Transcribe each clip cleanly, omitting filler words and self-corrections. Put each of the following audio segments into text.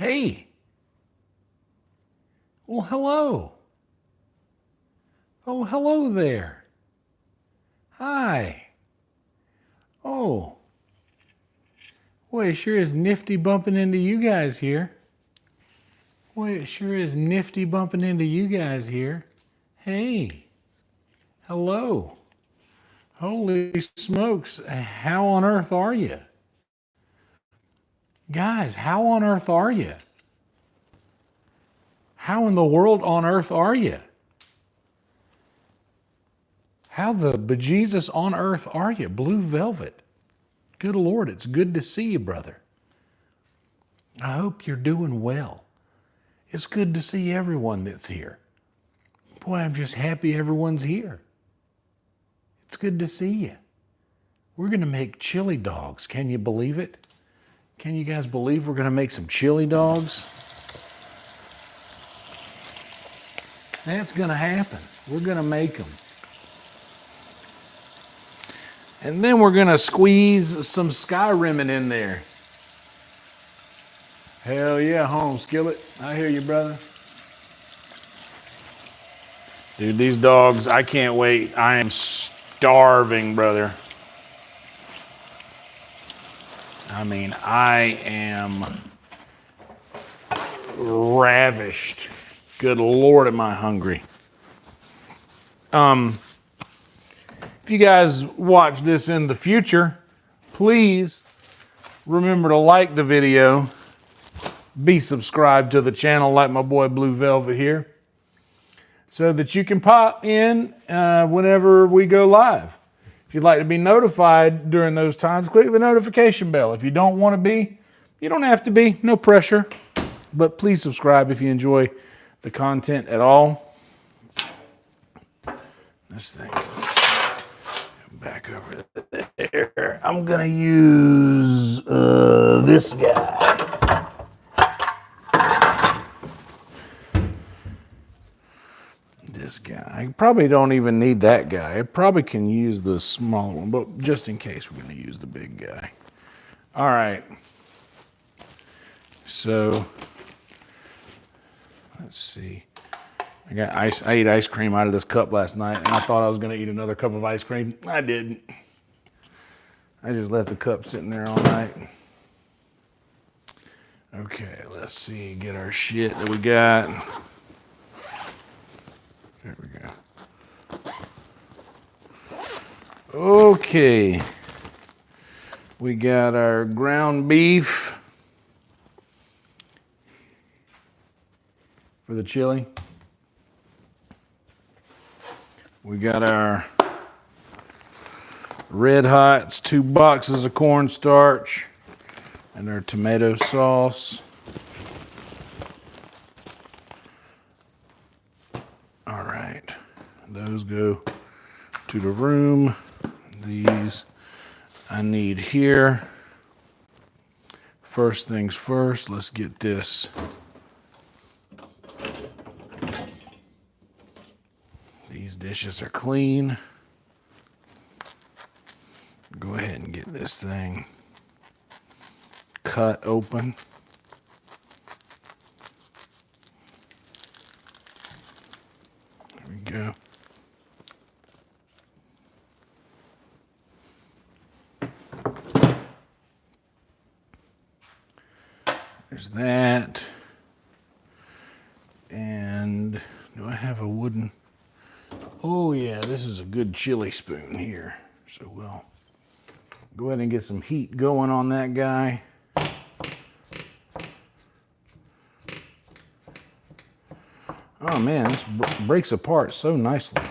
Hey. Well, hello. Oh, hello there. Hi. Oh. Boy, it sure is nifty bumping into you guys here. Boy, it sure is nifty bumping into you guys here. Hey. Hello. Holy smokes. How on earth are you? Guys, how on earth are you? How in the world on earth are you? How the bejesus on earth are you? Blue Velvet. Good Lord, it's good to see you, brother. I hope you're doing well. It's good to see everyone that's here. Boy, I'm just happy everyone's here. It's good to see you. We're going to make chili dogs. Can you believe it? Can you guys believe we're going to make some chili dogs? That's going to happen. We're going to make them. And then we're going to squeeze some Skyrimming in there. Hell yeah, home skillet. I hear you, brother. Dude, these dogs, I can't wait. I am starving, brother. I mean, I am ravished. Good Lord, am I hungry. If you guys watch this in the future, please remember to like the video. Be subscribed to the channel like my boy Blue Velvet here, so that you can pop in whenever we go live. If you'd like to be notified during those times, click the notification bell. If you don't want to be, you don't have to be, no pressure. But please subscribe if you enjoy the content at all. This thing, back over there. I'm gonna use this guy. This guy. I probably don't even need that guy. I probably can use the smaller one, but just in case, we're going to use the big guy. All right. So, let's see. I ate ice cream out of this cup last night, and I thought I was going to eat another cup of ice cream. I didn't. I just left the cup sitting there all night. Okay, let's see. Get our shit that we got. There we go. Okay. We got our ground beef for the chili. We got our Red Hots, 2 boxes of cornstarch, and our tomato sauce. All right, those go to the room. These I need here. First things first, let's get this. These dishes are clean. Go ahead and get this thing cut open. There we go. There's that. And do I have a wooden? Oh yeah, this is a good chili spoon here. So we'll go ahead and get some heat going on that guy. Oh man, this breaks apart so nicely.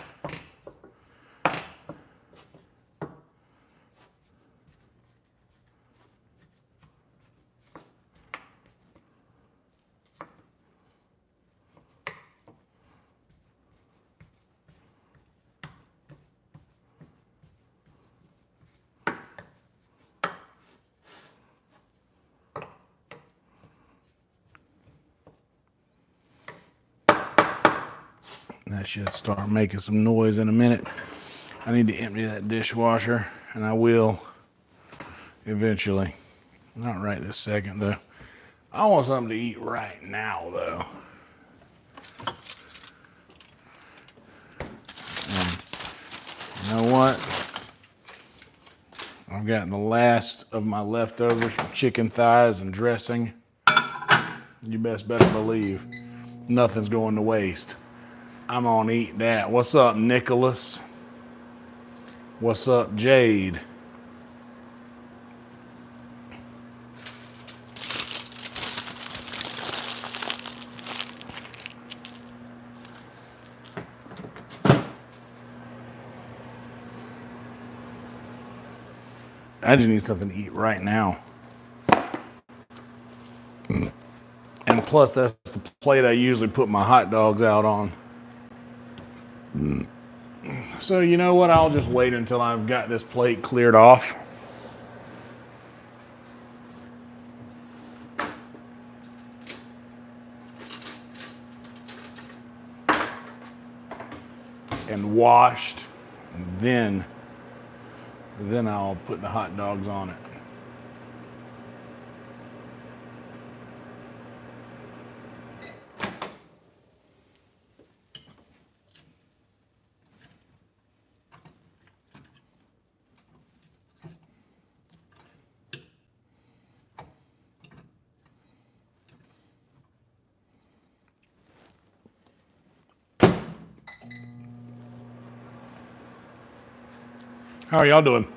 That should start making some noise in a minute. I need to empty that dishwasher, and I will eventually. Not right this second, though. I want something to eat right now, though. And you know what? I've gotten the last of my leftovers from chicken thighs and dressing. You best better believe nothing's going to waste. I'm gonna eat that. What's up, Nicholas? What's up, Jade? I just need something to eat right now. And plus, that's the plate I usually put my hot dogs out on. So you know what? I'll just wait until I've got this plate cleared off. And washed, and then I'll put the hot dogs on it. How are y'all doing?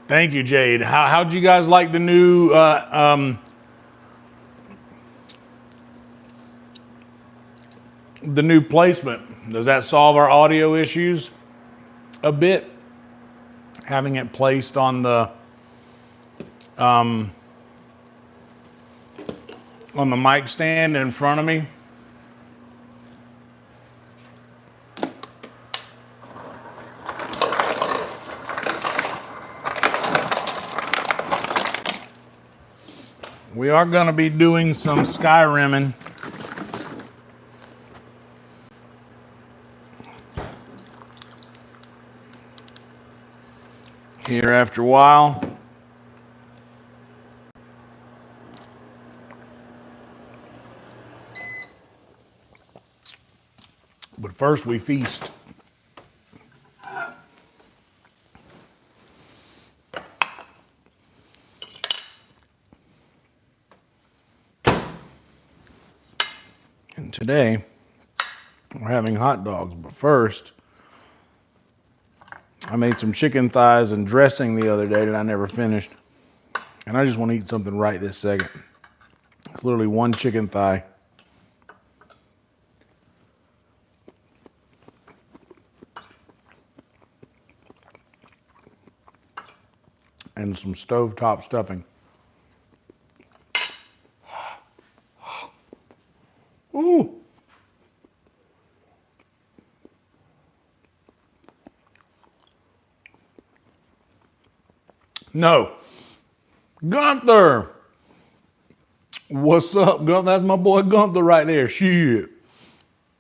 Thank you, Jade. How'd you guys like the new placement? Does that solve our audio issues a bit? Having it placed on the mic stand in front of me. We are going to be doing some Skyrimming. Here after a while. But first we feast. And today we're having hot dogs, but first I made some chicken thighs and dressing the other day that I never finished. And I just want to eat something right this second. It's literally one chicken thigh. And some stovetop stuffing. Ooh. No. Gunther. What's up, Gunther? That's my boy Gunther right there. Shit.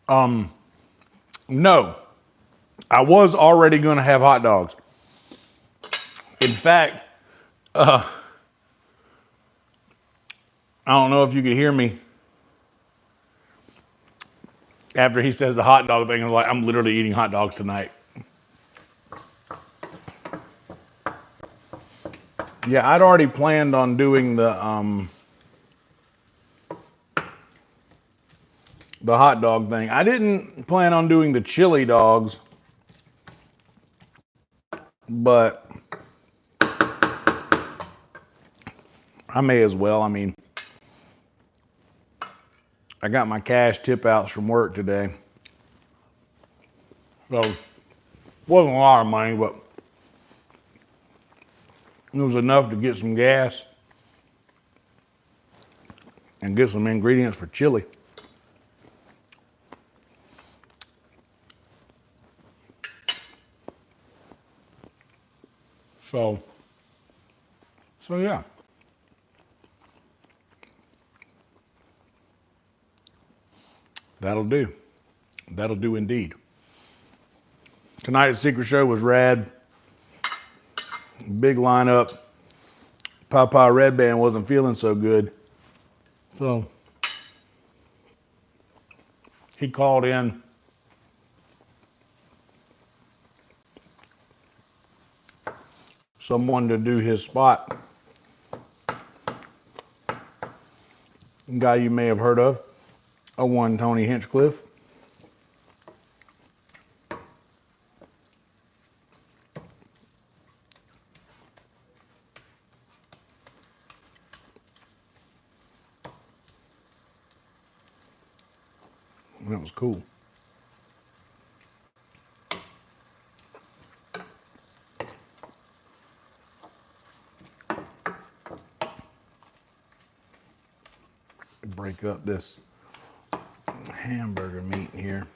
No. I was already going to have hot dogs. In fact, I don't know if you could hear me. After he says the hot dog thing, I'm like, I'm literally eating hot dogs tonight. Yeah, I'd already planned on doing the hot dog thing. I didn't plan on doing the chili dogs, but I may as well. I mean, I got my cash tip outs from work today. So, it wasn't a lot of money, but it was enough to get some gas and get some ingredients for chili. So yeah. That'll do. That'll do indeed. Tonight's Secret Show was rad. Big lineup. Popeye Red Band wasn't feeling so good. So he called in someone to do his spot. A guy you may have heard of, one Tony Hinchcliffe. That was cool. Break up this hamburger meat here.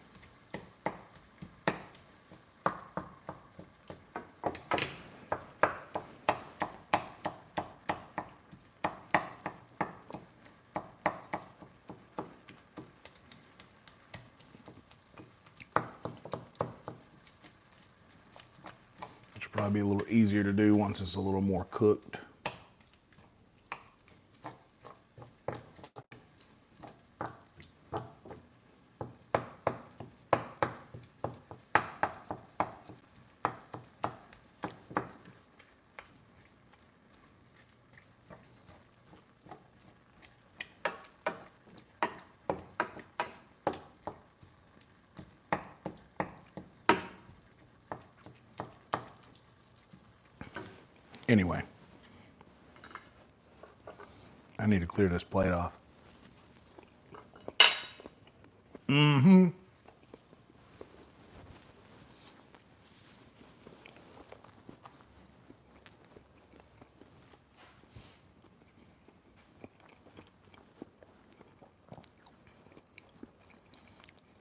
Which will probably be a little easier to do once it's a little more cooked. Anyway, I need to clear this plate off.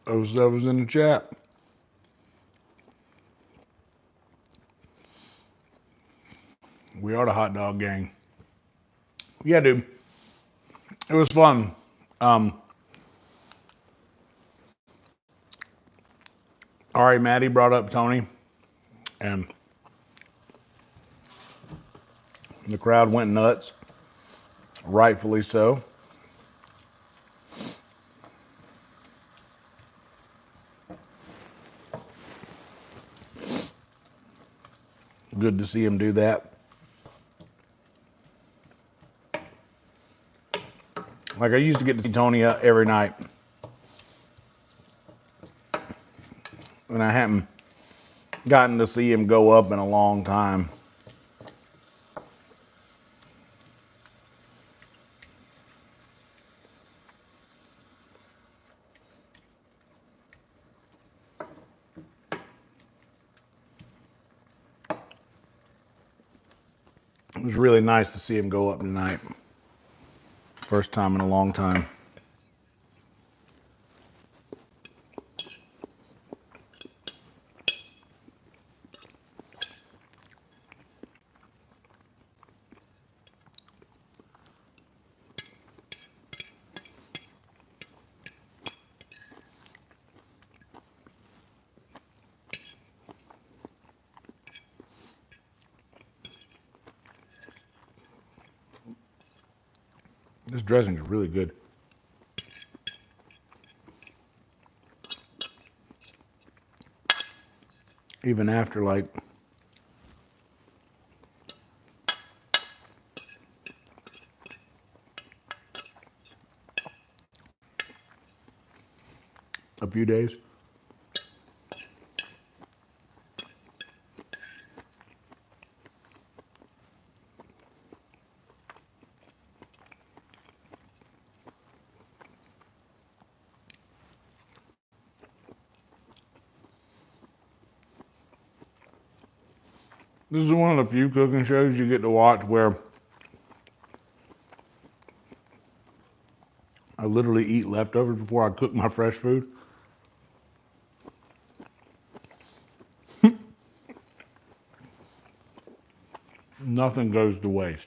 Those that was in the chat. We are the hot dog gang. Yeah, dude. It was fun. All right, Maddie brought up Tony, and the crowd went nuts, rightfully so. Good to see him do that. Like, I used to get to see Tony every night, and I haven't gotten to see him go up in a long time. It was really nice to see him go up tonight. First time in a long time. This dressing is really good. Even after like a few days. This is one of the few cooking shows you get to watch where I literally eat leftovers before I cook my fresh food. Nothing goes to waste.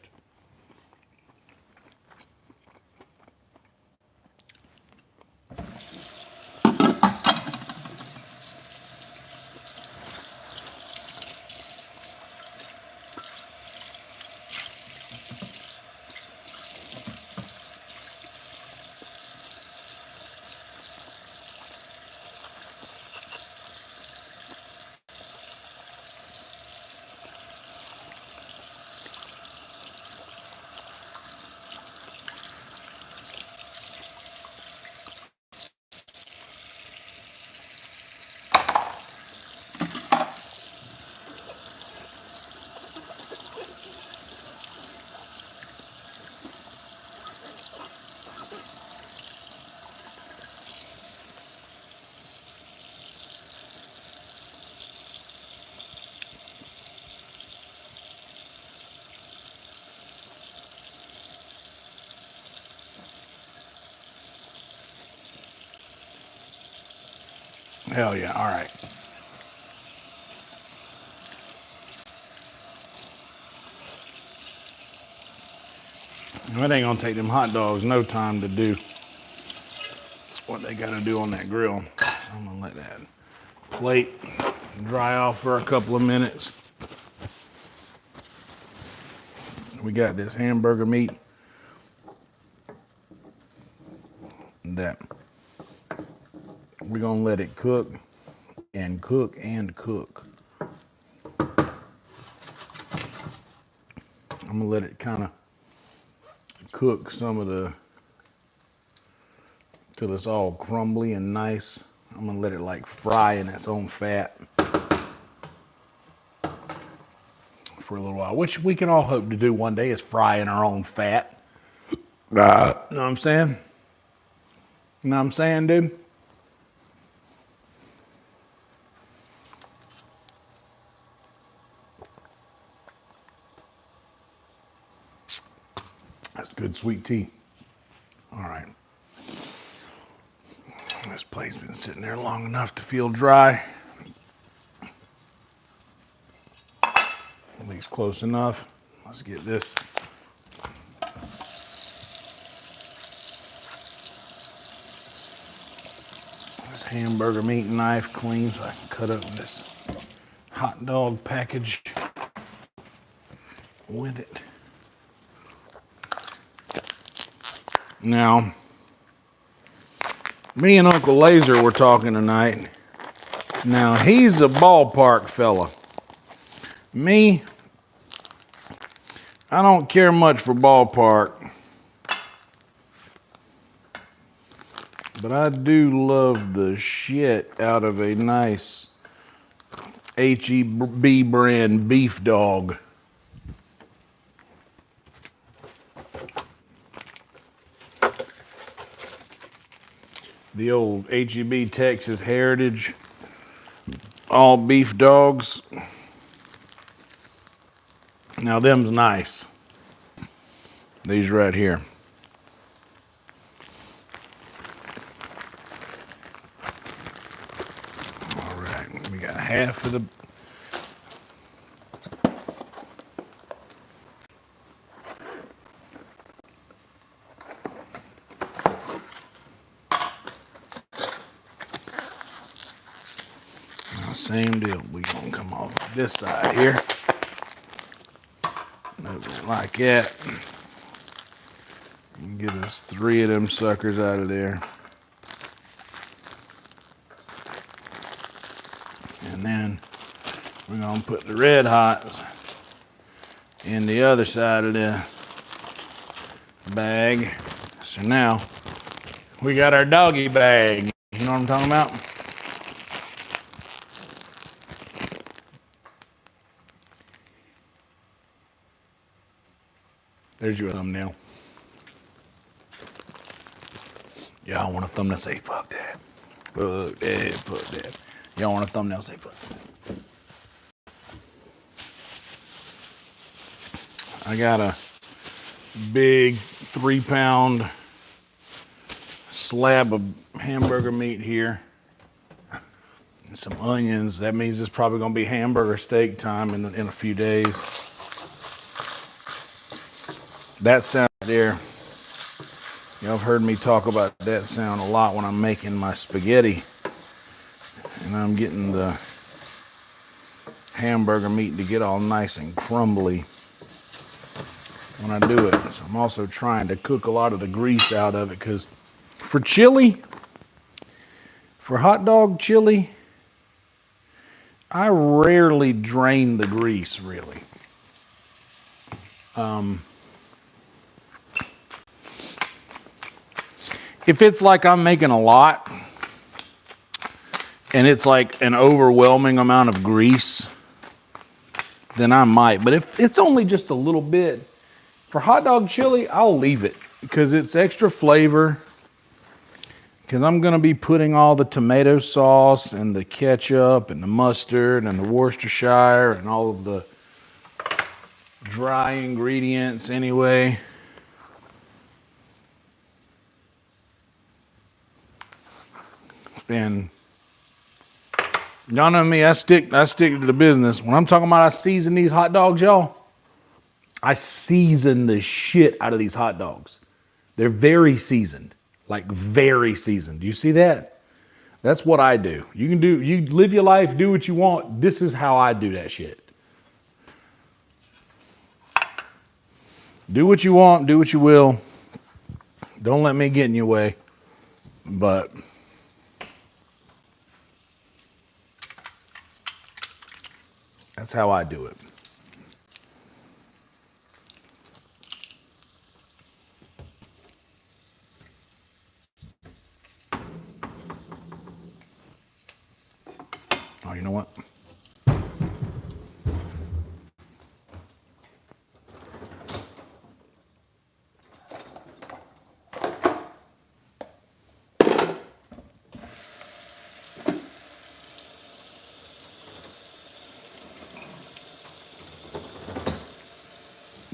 Hell yeah, all right. It ain't gonna take them hot dogs no time to do what they gotta do on that grill. I'm gonna let that plate dry off for a couple of minutes. We got this hamburger meat that we're gonna let it cook and cook and cook. I'm gonna let it kind of cook some of the, till it's all crumbly and nice. I'm gonna let it like fry in its own fat for a little while, which we can all hope to do one day, is fry in our own fat. Know what I'm saying? You know what I'm saying, dude? That's good sweet tea. All right. This plate's been sitting there long enough to feel dry. At least close enough. Let's get this. This hamburger meat knife clean so I can cut up this hot dog package with it. Now, me and Uncle Laser were talking tonight. Now, he's a ballpark fella. Me, I don't care much for ballpark. But I do love the shit out of a nice H-E-B brand beef dog. The old H-E-B Texas Heritage all beef dogs. Now them's nice. These right here. All right, we got half of the. Same deal. We gonna come off this side here. Move it like that. And get us 3 of them suckers out of there. And then we're gonna put the red hots in the other side of the bag. So now we got our doggy bag. You know what I'm talking about? There's your thumbnail. Y'all want a thumbnail? Say fuck that. Fuck that. Fuck that. Y'all want a thumbnail? Say fuck that. I got a big 3-pound slab of hamburger meat here. And some onions. That means it's probably gonna be hamburger steak time in a few days. That sound there, y'all have heard me talk about that sound a lot when I'm making my spaghetti. And I'm getting the hamburger meat to get all nice and crumbly when I do it. So I'm also trying to cook a lot of the grease out of it, because for chili, for hot dog chili, I rarely drain the grease, really. If it's like I'm making a lot and it's like an overwhelming amount of grease, then I might. But if it's only just a little bit, for hot dog chili, I'll leave it because it's extra flavor. Because I'm going to be putting all the tomato sauce and the ketchup and the mustard and the Worcestershire and all of the dry ingredients anyway. And Y'all know me, I stick to the business. When I'm talking about I season these hot dogs, y'all, I season the shit out of these hot dogs. They're very seasoned, like very seasoned. You see that? That's what I do. You live your life, do what you want. This is how I do that shit. Do what you want, do what you will. Don't let me get in your way. But that's how I do it. Oh, you know what?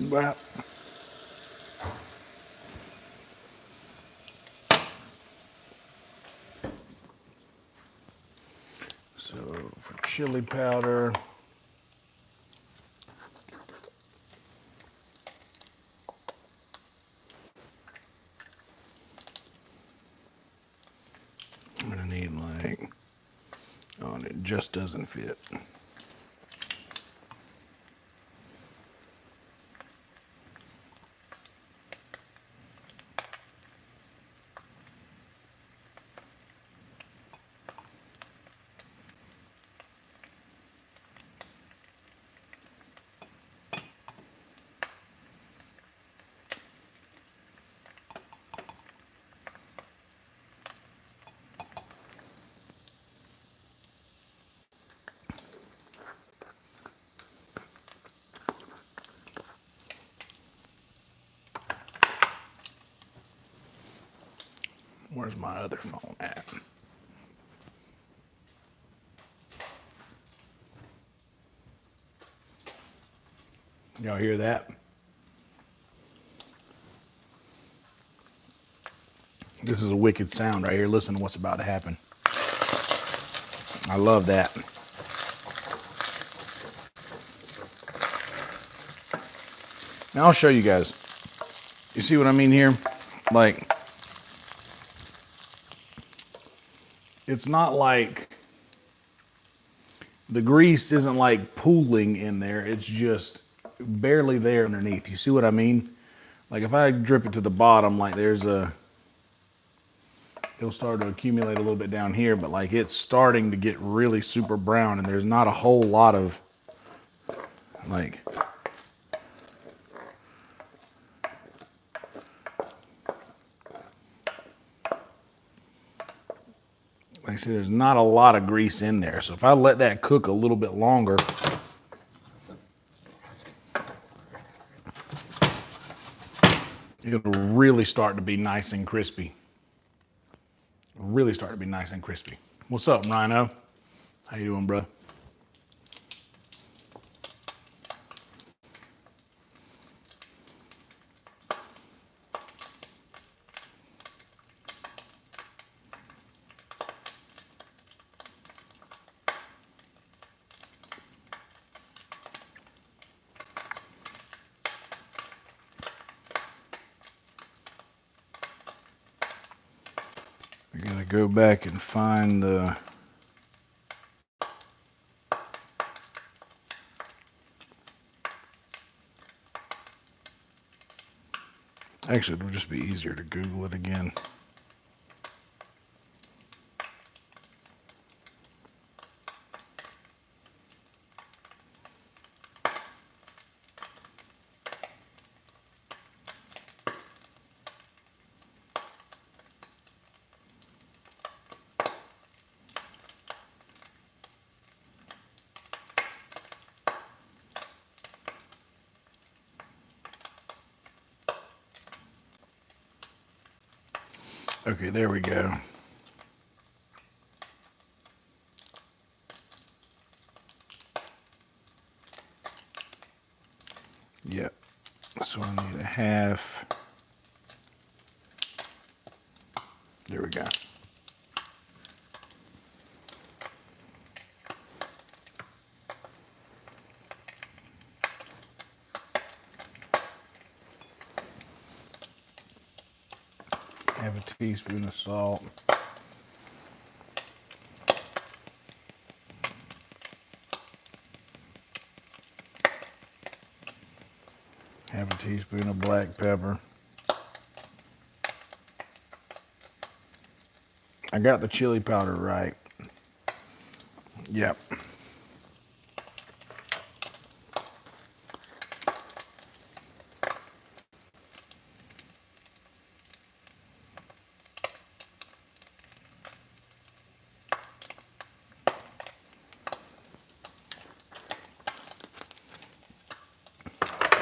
Well, so for chili powder, I'm gonna need like, oh, and it just doesn't fit. Where's my other phone at? Y'all hear that? This is a wicked sound right here. Listen to what's about to happen. I love that. Now I'll show you guys. You see what I mean here? Like, it's not like the grease isn't like pooling in there. It's just barely there underneath. You see what I mean? Like if I drip it to the bottom, like it'll start to accumulate a little bit down here, but like it's starting to get really super brown and there's not a whole lot of like, I see there's not a lot of grease in there. So if I let that cook a little bit longer, it'll really start to be nice and crispy. Really start to be nice and crispy. What's up, Rhino? How you doing, bro? I gotta go back and find the actually it'll just be easier to Google it again. Okay, there we go. Yep. So I need a half. There we go. half a teaspoon of salt. Half a teaspoon of black pepper. I got the chili powder right. Yep.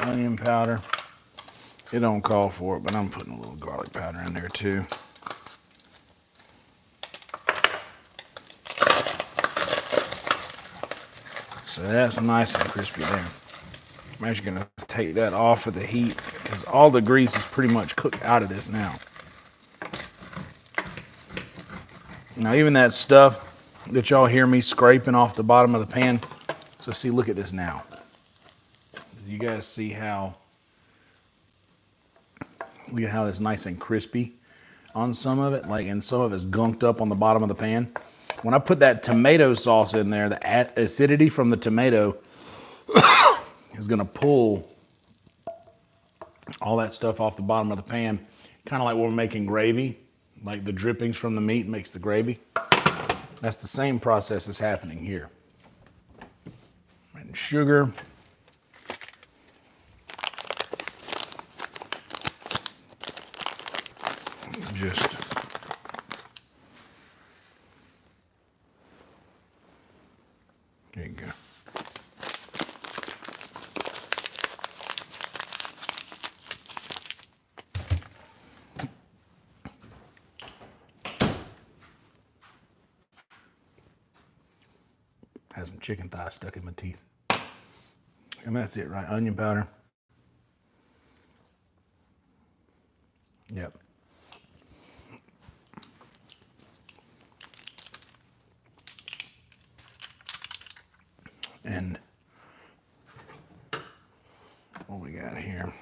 Onion powder. It don't call for it, but I'm putting a little garlic powder in there too. So that's nice and crispy there. I'm actually gonna take that off of the heat because all the grease is pretty much cooked out of this now. Now even that stuff that y'all hear me scraping off the bottom of the pan. So see, look at this now. You guys see how, look at how it's nice and crispy on some of it, like, and some of it's gunked up on the bottom of the pan. When I put that tomato sauce in there, the acidity from the tomato is gonna pull all that stuff off the bottom of the pan, kind of like when we're making gravy, like the drippings from the meat makes the gravy. That's the same process that's happening here. And sugar. Just there you go. Has some chicken thigh stuck in my teeth. And that's it, right? Onion powder. Yep. And what we got here?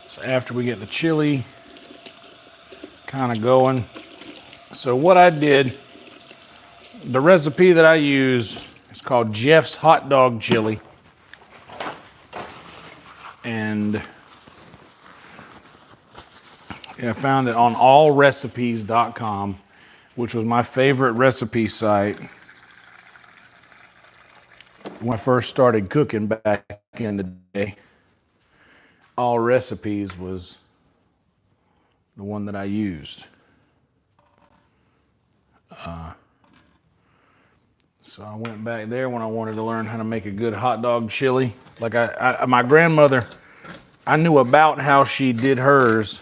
So after we get the chili kind of going, so what I did, the recipe that I use is called Jeff's Hot Dog Chili. And I found it on allrecipes.com, which was my favorite recipe site when I first started cooking back in the day. All Recipes was the one that I used. So I went back there when I wanted to learn how to make a good hot dog chili. Like my grandmother, I knew about how she did hers,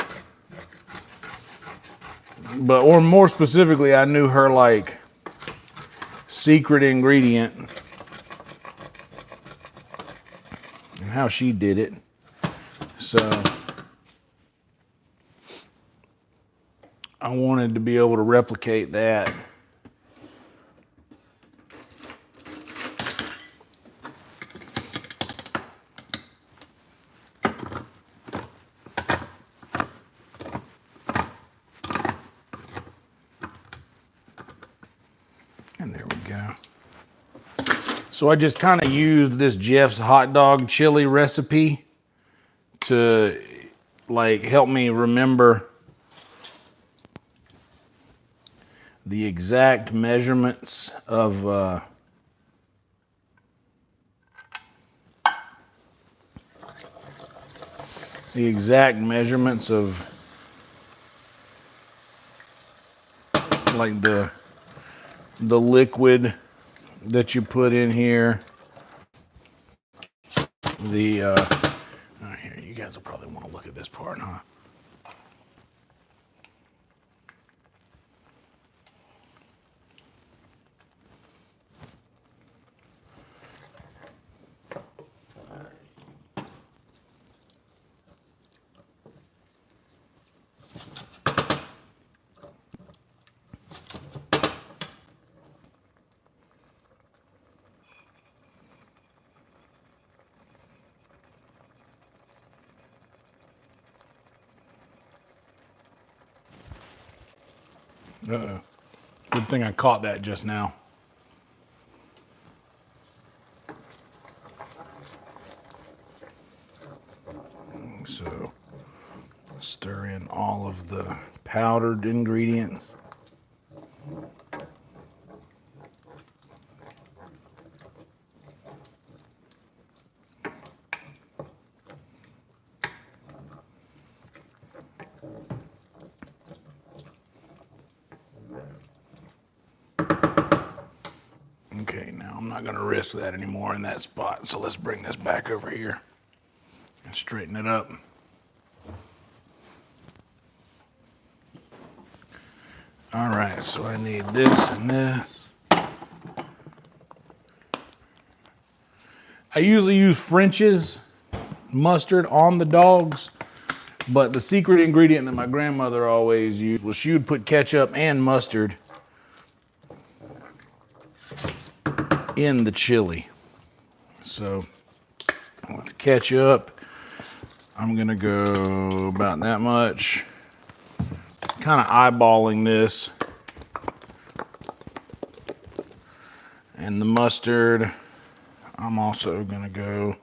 but, or more specifically, I knew her like secret ingredient and how she did it. So I wanted to be able to replicate that. And there we go. So I just kind of used this Jeff's hot dog chili recipe to like help me remember the exact measurements of like the liquid that you put in here. Here, you guys will probably want to look at this part, huh? Uh-oh. Good thing I caught that just now. So, stir in all of the powdered ingredients. Okay, now I'm not going to risk that anymore in that spot, so let's bring this back over here and straighten it up. All right, so I need this and this. I usually use French's mustard on the Dawgs, but the secret ingredient that my grandmother always used was she would put ketchup and mustard in the chili. So with ketchup, I'm gonna go about that much. Kind of eyeballing this. And the mustard, I'm also gonna go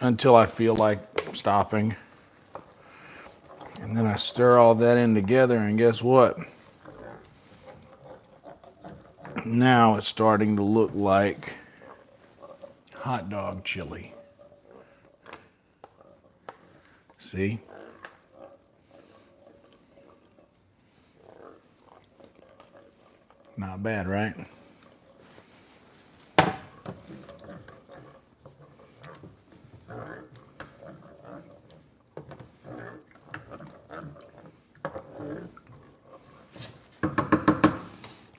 until I feel like stopping. And then I stir all that in together, and guess what? Now it's starting to look like hot dog chili. See? Not bad, right?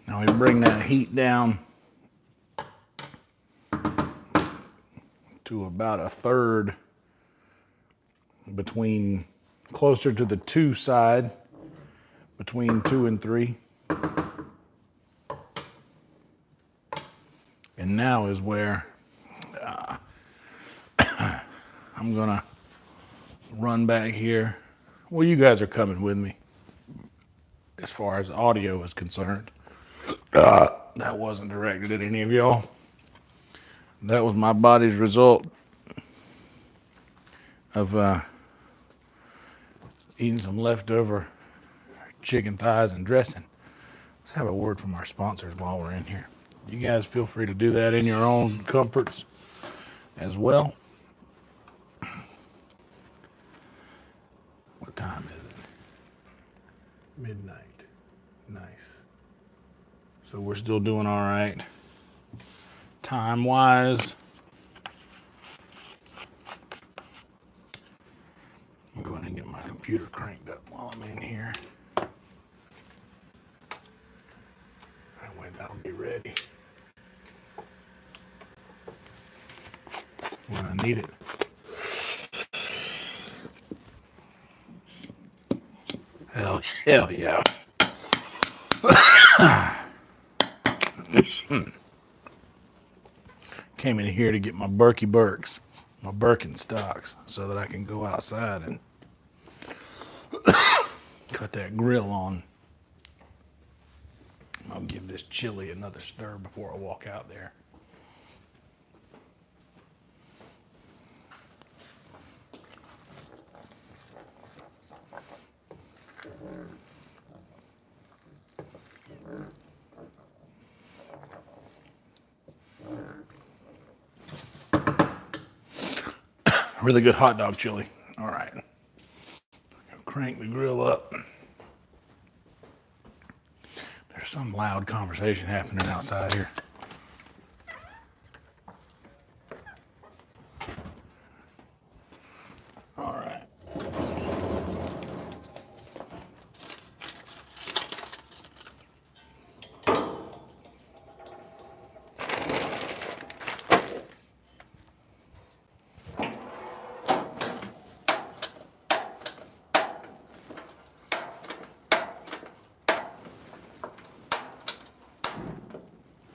Now we bring that heat down to about a third, between closer to the 2 side, between 2 and 3. And now is where I'm gonna run back here. Well, you guys are coming with me as far as audio is concerned. That wasn't directed at any of y'all. That was my body's result of eating some leftover chicken thighs and dressing. Let's have a word from our sponsors while we're in here. You guys feel free to do that in your own comforts as well. What time is it? Midnight. Nice. So we're still doing all right time-wise. I'm going to get my computer cranked up while I'm in here. That way that'll be ready when I need it. Hell yeah. Came in here to get my Berkey Berks, my Birkenstocks, so that I can go outside and cut that grill on. I'll give this chili another stir before I walk out there. Really good hot dog chili. All right. Crank the grill up. There's some loud conversation happening outside here. All right.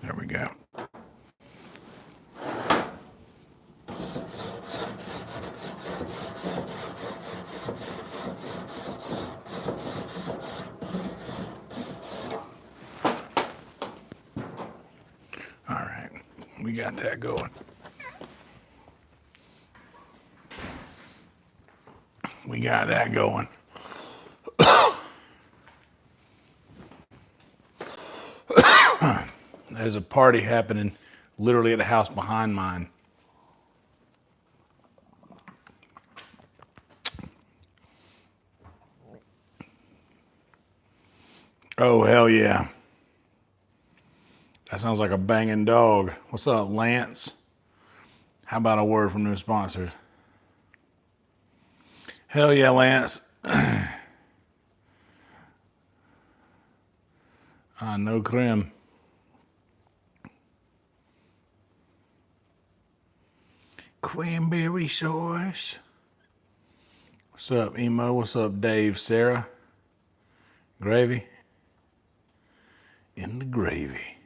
There we go. We got that going. We got that going. There's a party happening literally at the house behind mine. Oh, hell yeah. That sounds like a banging dog. What's up, Lance? How about a word from new sponsors? Hell yeah, Lance. No creme. Cranberry sauce. What's up, Emo? What's up, Dave? Sarah? Gravy? In the gravy.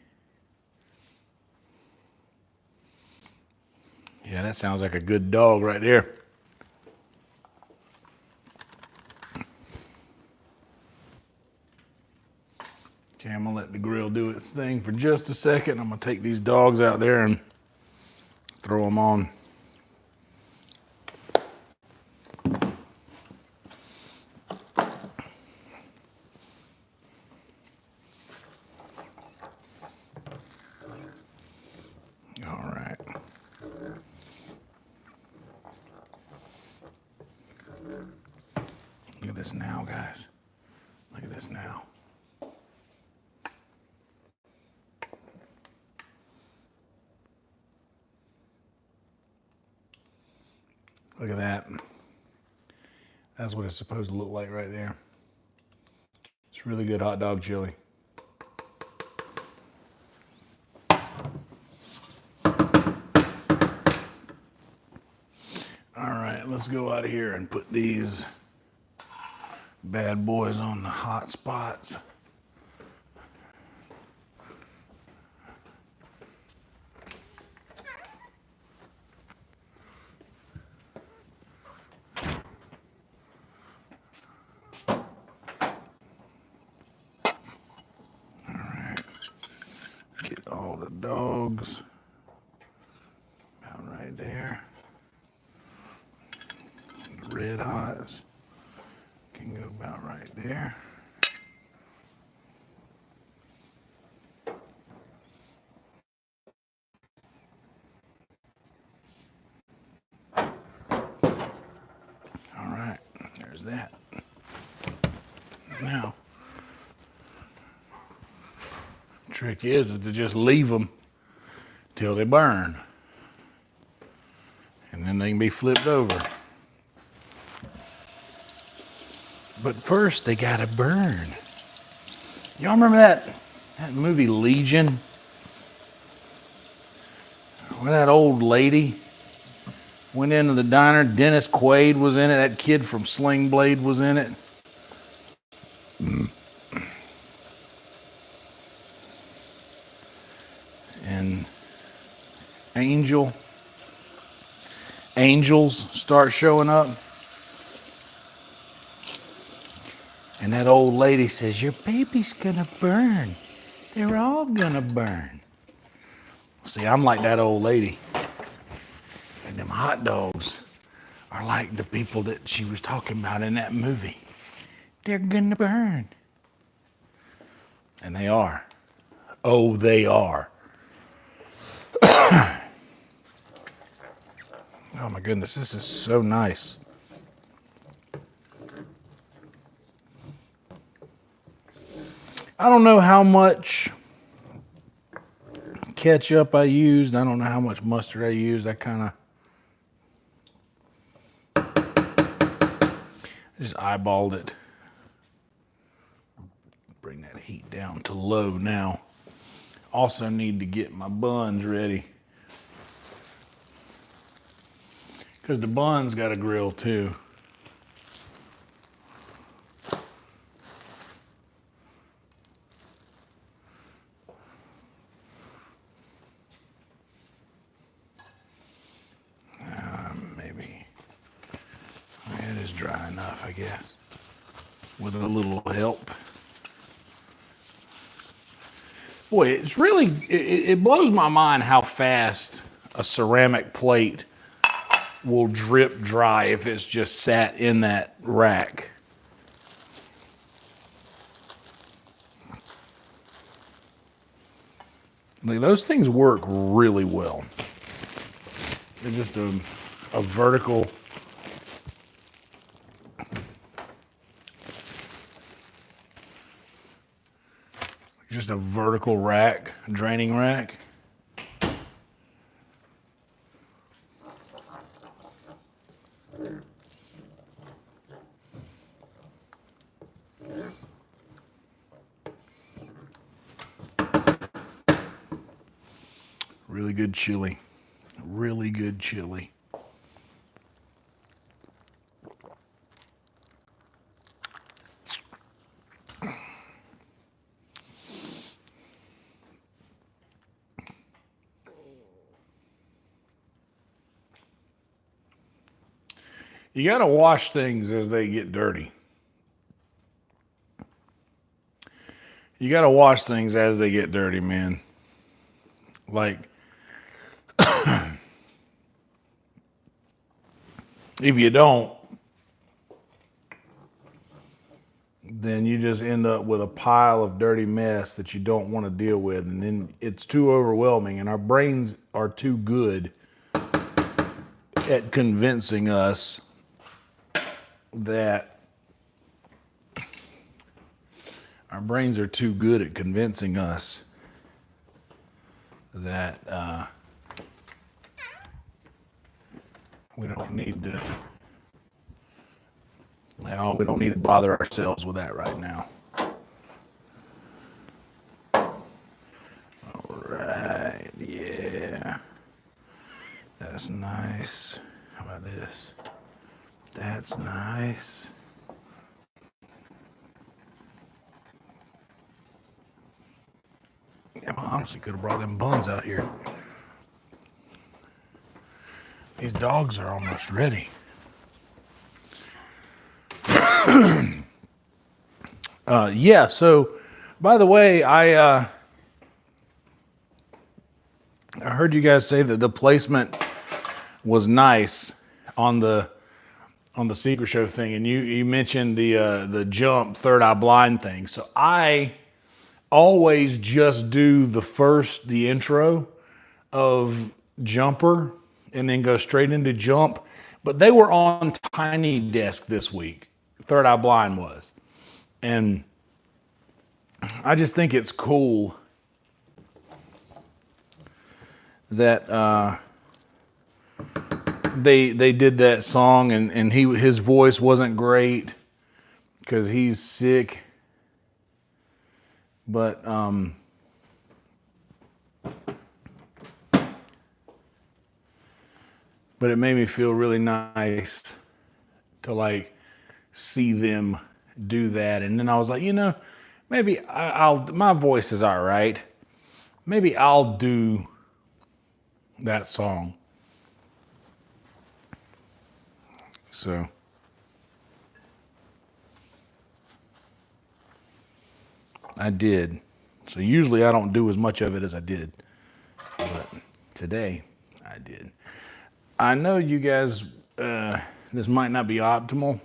Yeah, that sounds like a good dog right there. Okay, I'm gonna let the grill do its thing for just a second. I'm gonna take these dogs out there and throw them on. All right. Look at this now, guys. Look at this now. Look at that. That's what it's supposed to look like right there. It's really good hot dog chili. All right, let's go out of here and put these bad boys on the hot spots. Get all the dogs about right there. The red hots can go about right there. All right, there's that. Now, trick is to just leave them till they burn. And then they can be flipped over. But first they gotta burn. Y'all remember that movie Legion? Where that old lady went into the diner, Dennis Quaid was in it, that kid from Sling Blade was in it. And angels start showing up. And that old lady says, your baby's gonna burn. They're all gonna burn. See, I'm like that old lady. And them hot dogs are like the people that she was talking about in that movie. They're gonna burn. And they are. Oh, they are. Oh my goodness, this is so nice. I don't know how much ketchup I used. I don't know how much mustard I used. I kind of just eyeballed it. Bring that heat down to low now. Also need to get my buns ready, because the buns got a grill too. Maybe it is dry enough, I guess, with a little help. Boy, it's really, it blows my mind how fast a ceramic plate will drip dry if it's just sat in that rack. Like, those things work really well. They're just a vertical. Just a vertical rack, draining rack. Really good chili. Really good chili. You got to wash things as they get dirty. You got to wash things as they get dirty, man. Like, if you don't, then you just end up with a pile of dirty mess that you don't want to deal with. And then it's too overwhelming, and our brains are too good at convincing us that we don't need to. We don't need to bother ourselves with that right now. All right, yeah, that's nice. How about this? That's nice. Yeah, I honestly could have brought them buns out here. These dogs are almost ready. Yeah, so by the way, I heard you guys say that the placement was nice on the Secret Show thing, and you mentioned the jump third eye blind thing. So I always just do the intro of Jumper and then go straight into Jump. But they were on Tiny Desk this week. Third Eye Blind was. And I just think it's cool that they did that song, and his voice wasn't great because he's sick. But it made me feel really nice to like see them do that. And then I was like, maybe my voice is all right. Maybe I'll do that song. So I did. So usually I don't do as much of it as I did, but today I did. I know you guys, this might not be optimal.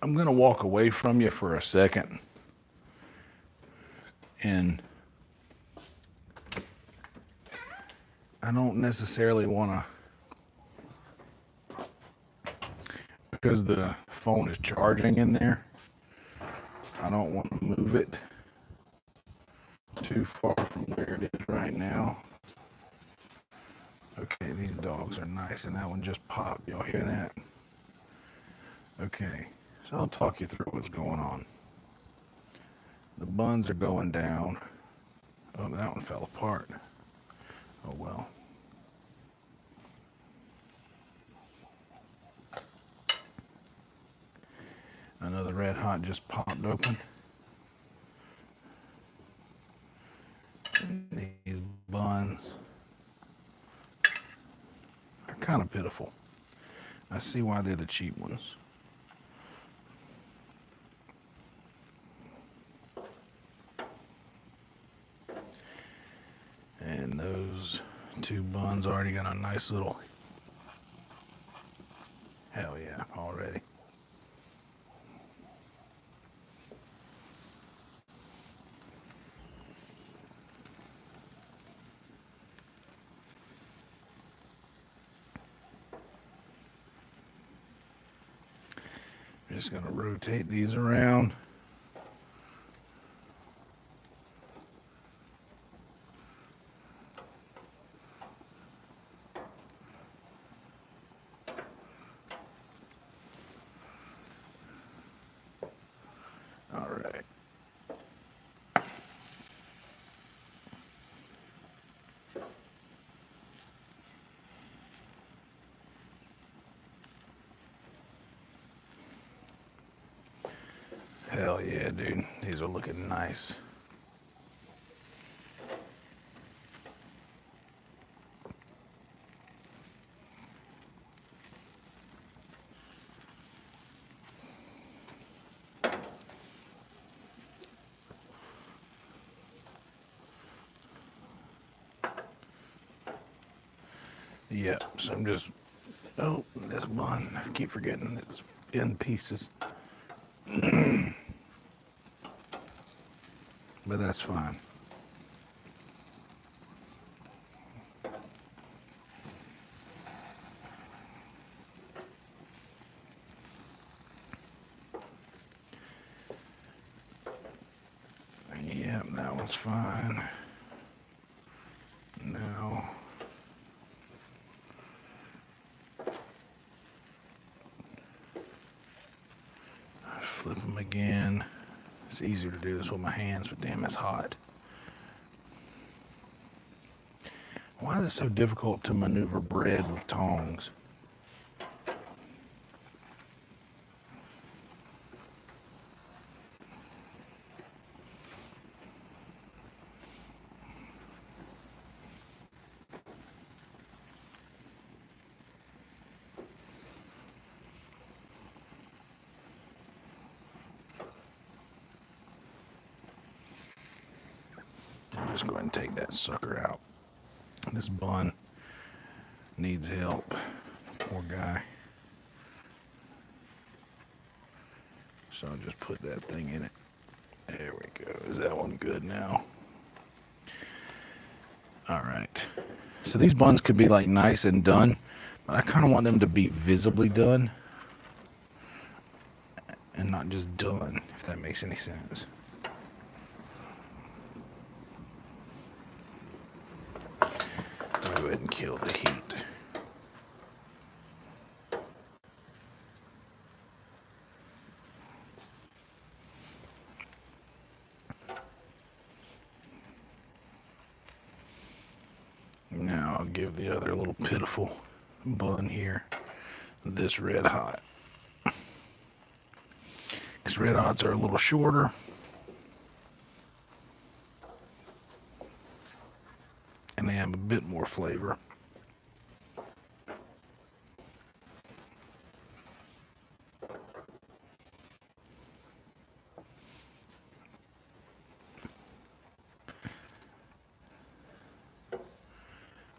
I'm going to walk away from you for a second. And I don't necessarily want to, because the phone is charging in there, I don't want to move it too far from where it is right now. Okay, these dogs are nice, and that one just popped. Y'all hear that? Okay, so I'll talk you through what's going on. The buns are going down. Oh, that one fell apart. Oh, well. Another Red Hot just popped open. These buns are kind of pitiful. I see why they're the cheap ones. And those two buns already got a nice little, hell yeah, already. Just gonna rotate these around. All right. Hell yeah, dude. These are looking nice. Yeah, so I'm just, oh, this bun, I keep forgetting it's in pieces. But that's fine. Yep, that one's fine. Now, flip them again. It's easier to do this with my hands, but damn, it's hot. Why is it so difficult to maneuver bread with tongs? I'm just going to take that sucker out. This bun needs help. Poor guy. So I'll just put that thing in it. There we go. Is that one good now? All right. So these buns could be like nice and done, but I kind of want them to be visibly done and not just done, if that makes any sense. Go ahead and kill the heat. Now I'll give the other little pitiful bun here this red hot. Because red hots are a little shorter. And they have a bit more flavor.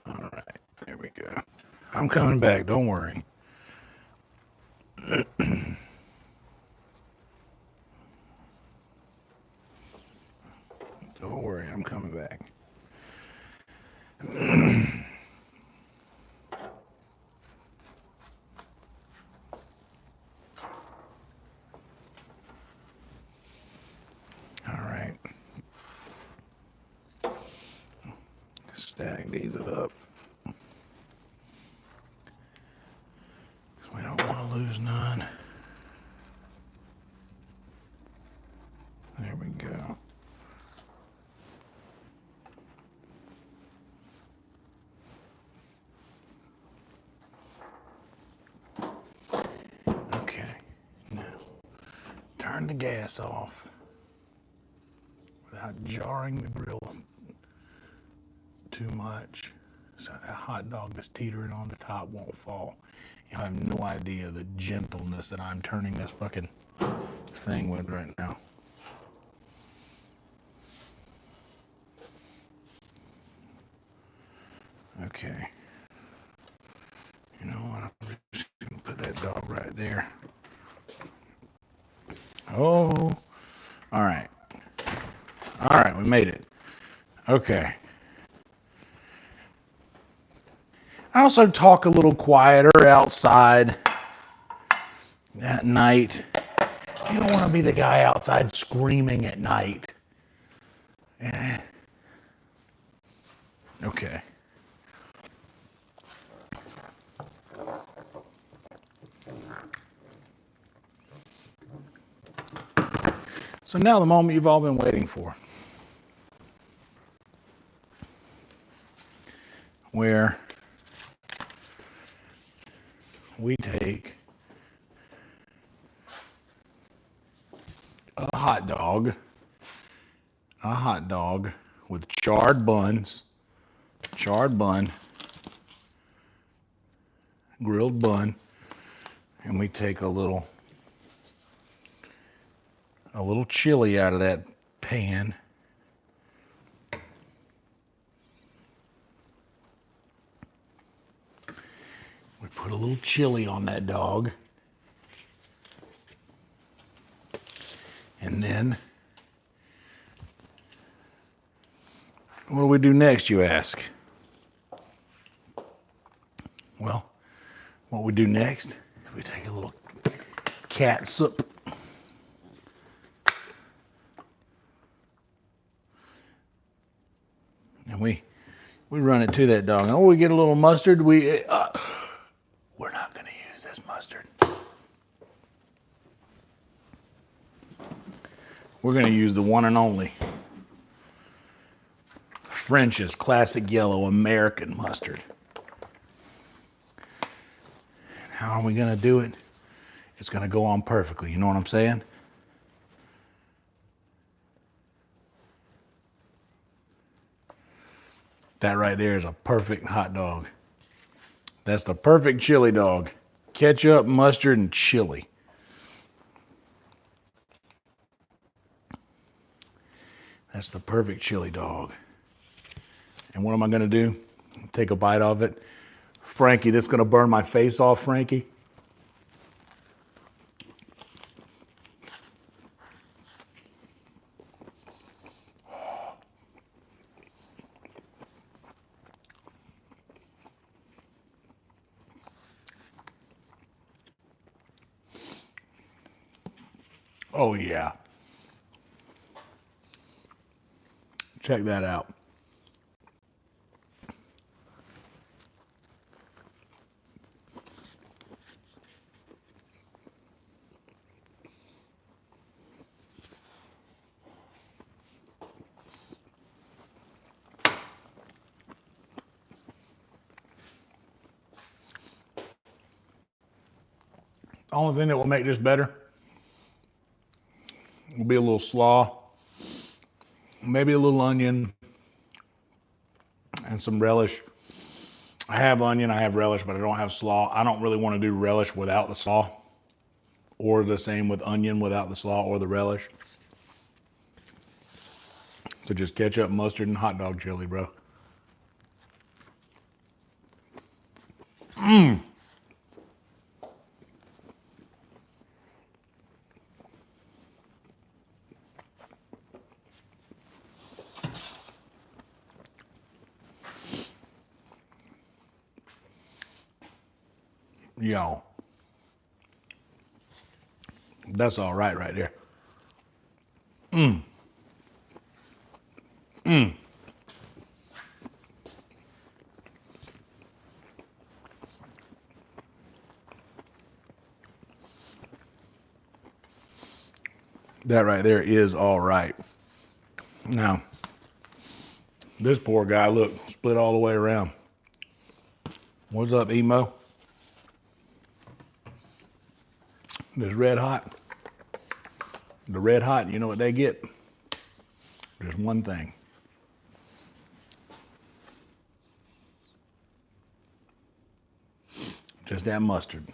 All right, there we go. I'm coming back, don't worry. Don't worry, I'm coming back. All right. Stack these up. We don't want to lose none. There we go. Okay, now turn the gas off without jarring the grill too much, so that hot dog that's teetering on the top won't fall. You have no idea the gentleness that I'm turning this fucking thing with right now. Okay. You know what? I'm just gonna put that dog right there. Oh, all right. All right, we made it. Okay. I also talk a little quieter outside at night. You don't want to be the guy outside screaming at night. Okay. So now the moment you've all been waiting for, where we take a hot dog with charred buns, grilled bun, and we take a little chili out of that pan. We put a little chili on that dog. And then, what do we do next, you ask? Well, what we do next, we take a little catsup. And we run it to that dog. And we get a little mustard. We're not going to use this mustard. We're going to use the one and only French's Classic Yellow American mustard. How are we going to do it? It's going to go on perfectly. You know what I'm saying? That right there is a perfect hot dog. That's the perfect chili dog. Ketchup, mustard, and chili. That's the perfect chili dog. And what am I going to do? Take a bite of it. Frankie, this is going to burn my face off, Frankie. Oh, yeah. Check that out. The only thing that will make this better will be a little slaw, maybe a little onion, and some relish. I have onion, I have relish, but I don't have slaw. I don't really want to do relish without the slaw, or the same with onion without the slaw or the relish. So just ketchup, mustard, and hot dog chili, bro. Mmm. Yo. That's all right there. Mmm. Mmm. That right there is all right. Now, this poor guy, look, split all the way around. What's up, emo? This red hot. The red hot, you know what they get? Just one thing. Just that mustard.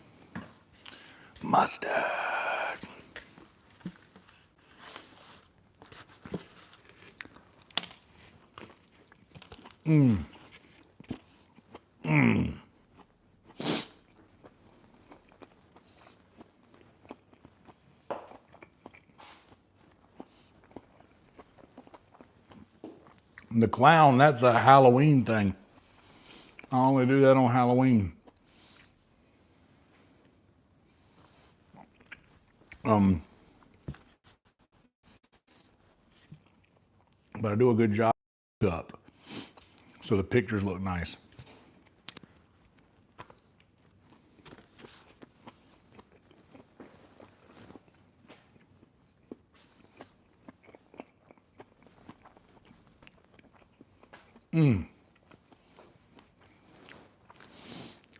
Mustard. Mmm. The clown, that's a Halloween thing. I only do that on Halloween. But I do a good job up, so the pictures look nice.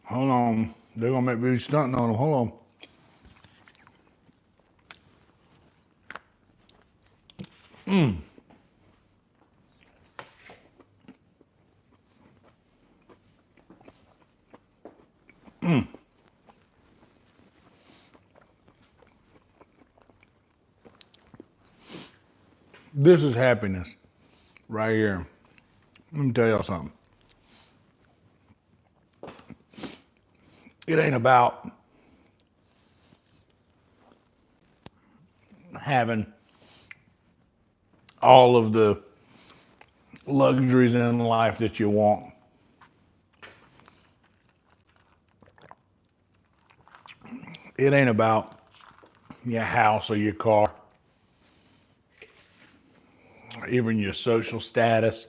Hold on, they're gonna make me stunting on them. Hold on. This is happiness right here. Let me tell y'all something. It ain't about having all of the luxuries in life that you want. It ain't about your house or your car, or even your social status.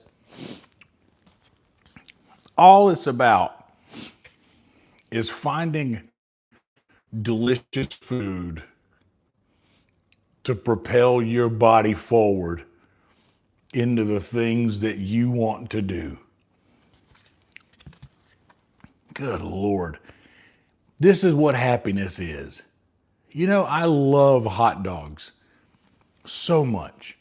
All it's about is finding delicious food to propel your body forward into the things that you want to do. Good Lord. This is what happiness is. You know, I love hot dogs so much.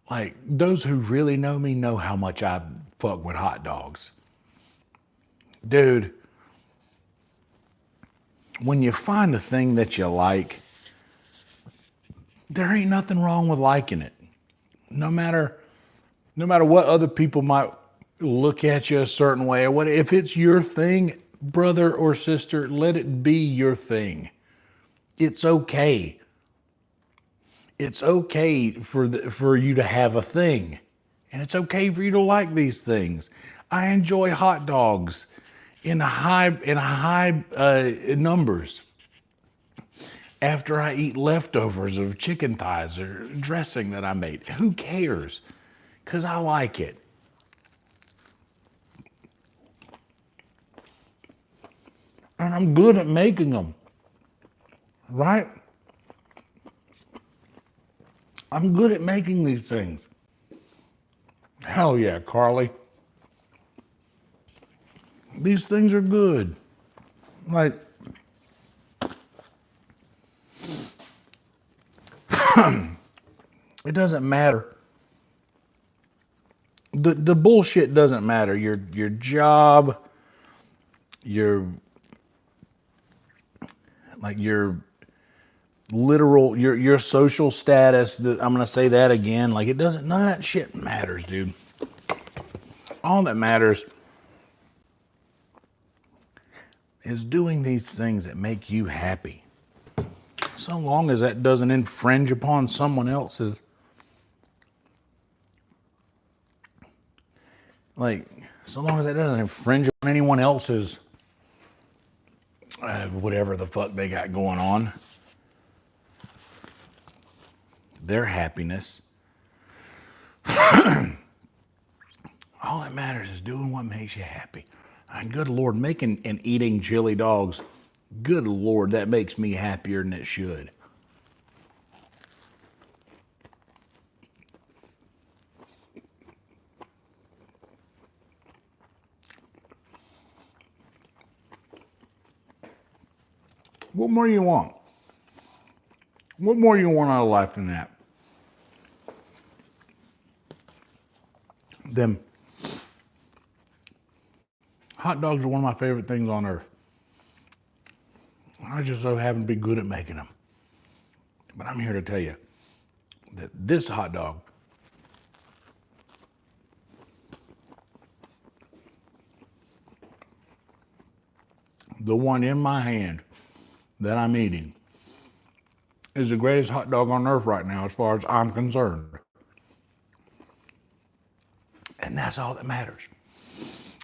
Like, those who really know me know how much I fuck with hot dogs. Dude, when you find a thing that you like, there ain't nothing wrong with liking it. No matter what other people might look at you a certain way or what, if it's your thing, brother or sister, let it be your thing. It's okay. It's okay for you to have a thing, and it's okay for you to like these things. I enjoy hot dogs in high numbers after I eat leftovers of chicken thighs or dressing that I made. Who cares? Because I like it. And I'm good at making them, right? I'm good at making these things. Hell yeah, Carly. These things are good. Like, it doesn't matter. The bullshit doesn't matter. Your job, your literal, your social status. I'm gonna say that again. Like, it doesn't. None of that shit matters, dude. All that matters is doing these things that make you happy. So long as that doesn't infringe upon someone else's, so long as that doesn't infringe on anyone else's, whatever the fuck they got going on, their happiness. All that matters is doing what makes you happy. And good Lord, making and eating chili dogs, good Lord, that makes me happier than it should. What more do you want? What more do you want out of life than that? Them hot dogs are one of my favorite things on earth. I just so happen to be good at making them. But I'm here to tell you that this hot dog the one in my hand that I'm eating, is the greatest hot dog on earth right now as far as I'm concerned. And that's all that matters.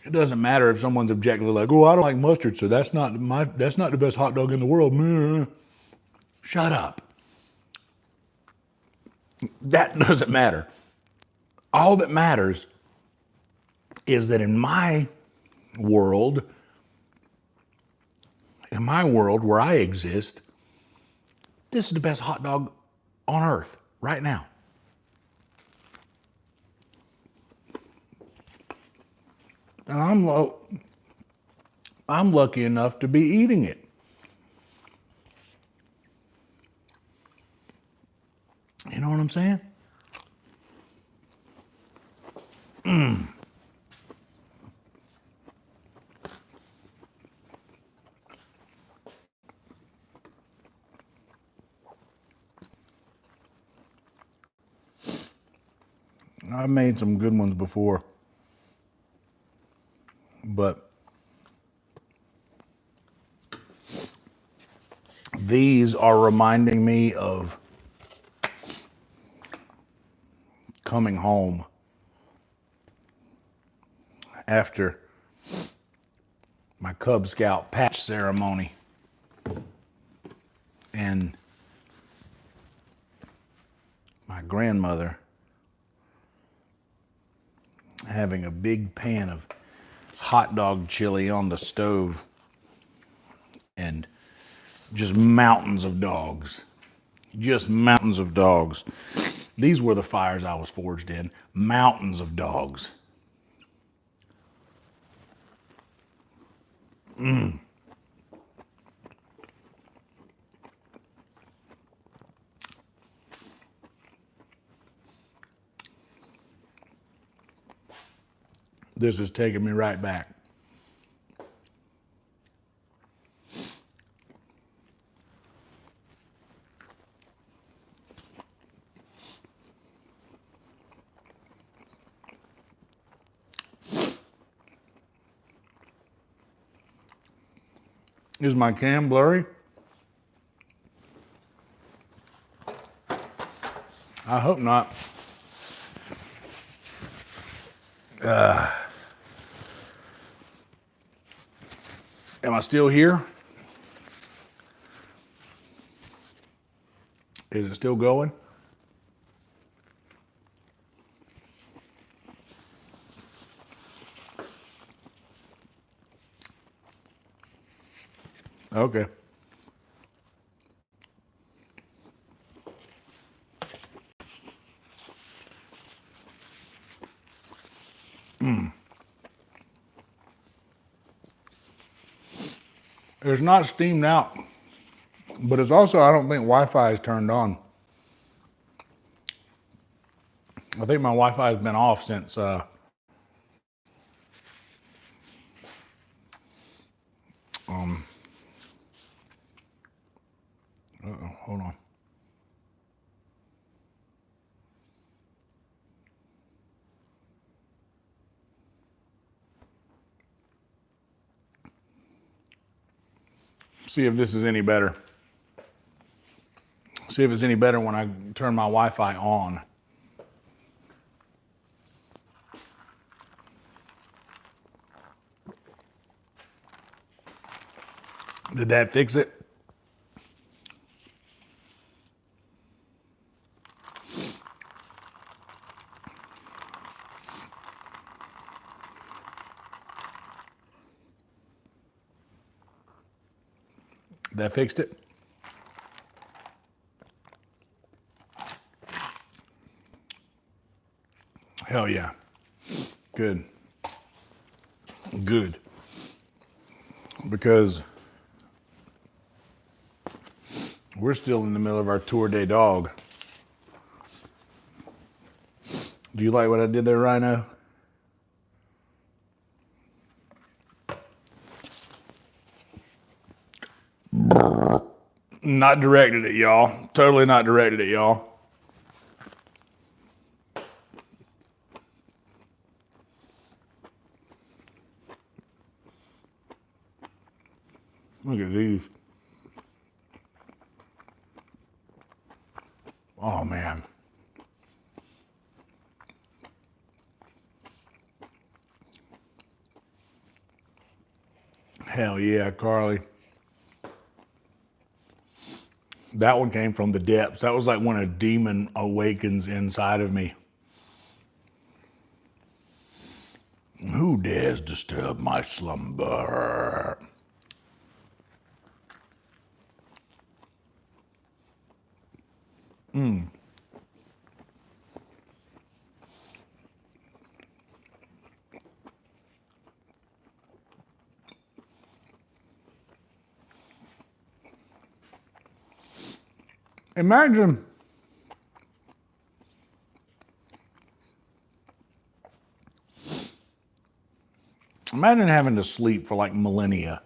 It doesn't matter if someone's objectively like, oh, I don't like mustard, so that's not the best hot dog in the world. Shut up. That doesn't matter. All that matters is that in my world where I exist, this is the best hot dog on earth right now. And I'm lucky enough to be eating it. You know what I'm saying? I've made some good ones before, but these are reminding me of coming home after my Cub Scout patch ceremony and my grandmother having a big pan of hot dog chili on the stove and just mountains of dogs. Just mountains of dogs. These were the fires I was forged in. Mountains of dogs. This is taking me right back. Is my cam blurry? I hope not. Am I still here? Is it still going? Okay. It's not steamed out, but it's also, I don't think Wi-Fi is turned on. I think my Wi-Fi has been off since uh-oh, hold on. See if this is any better. See if it's any better when I turn my Wi-Fi on. Did that fix it? That fixed it? Hell yeah. Good. Good. Because we're still in the middle of our tour de dog. Do you like what I did there, Rhino? Not directed at y'all. Totally not directed at y'all. Look at these. Oh, man. Hell yeah, Carly. That one came from the depths. That was like when a demon awakens inside of me. Who dares disturb my slumber? Imagine having to sleep for like millennia.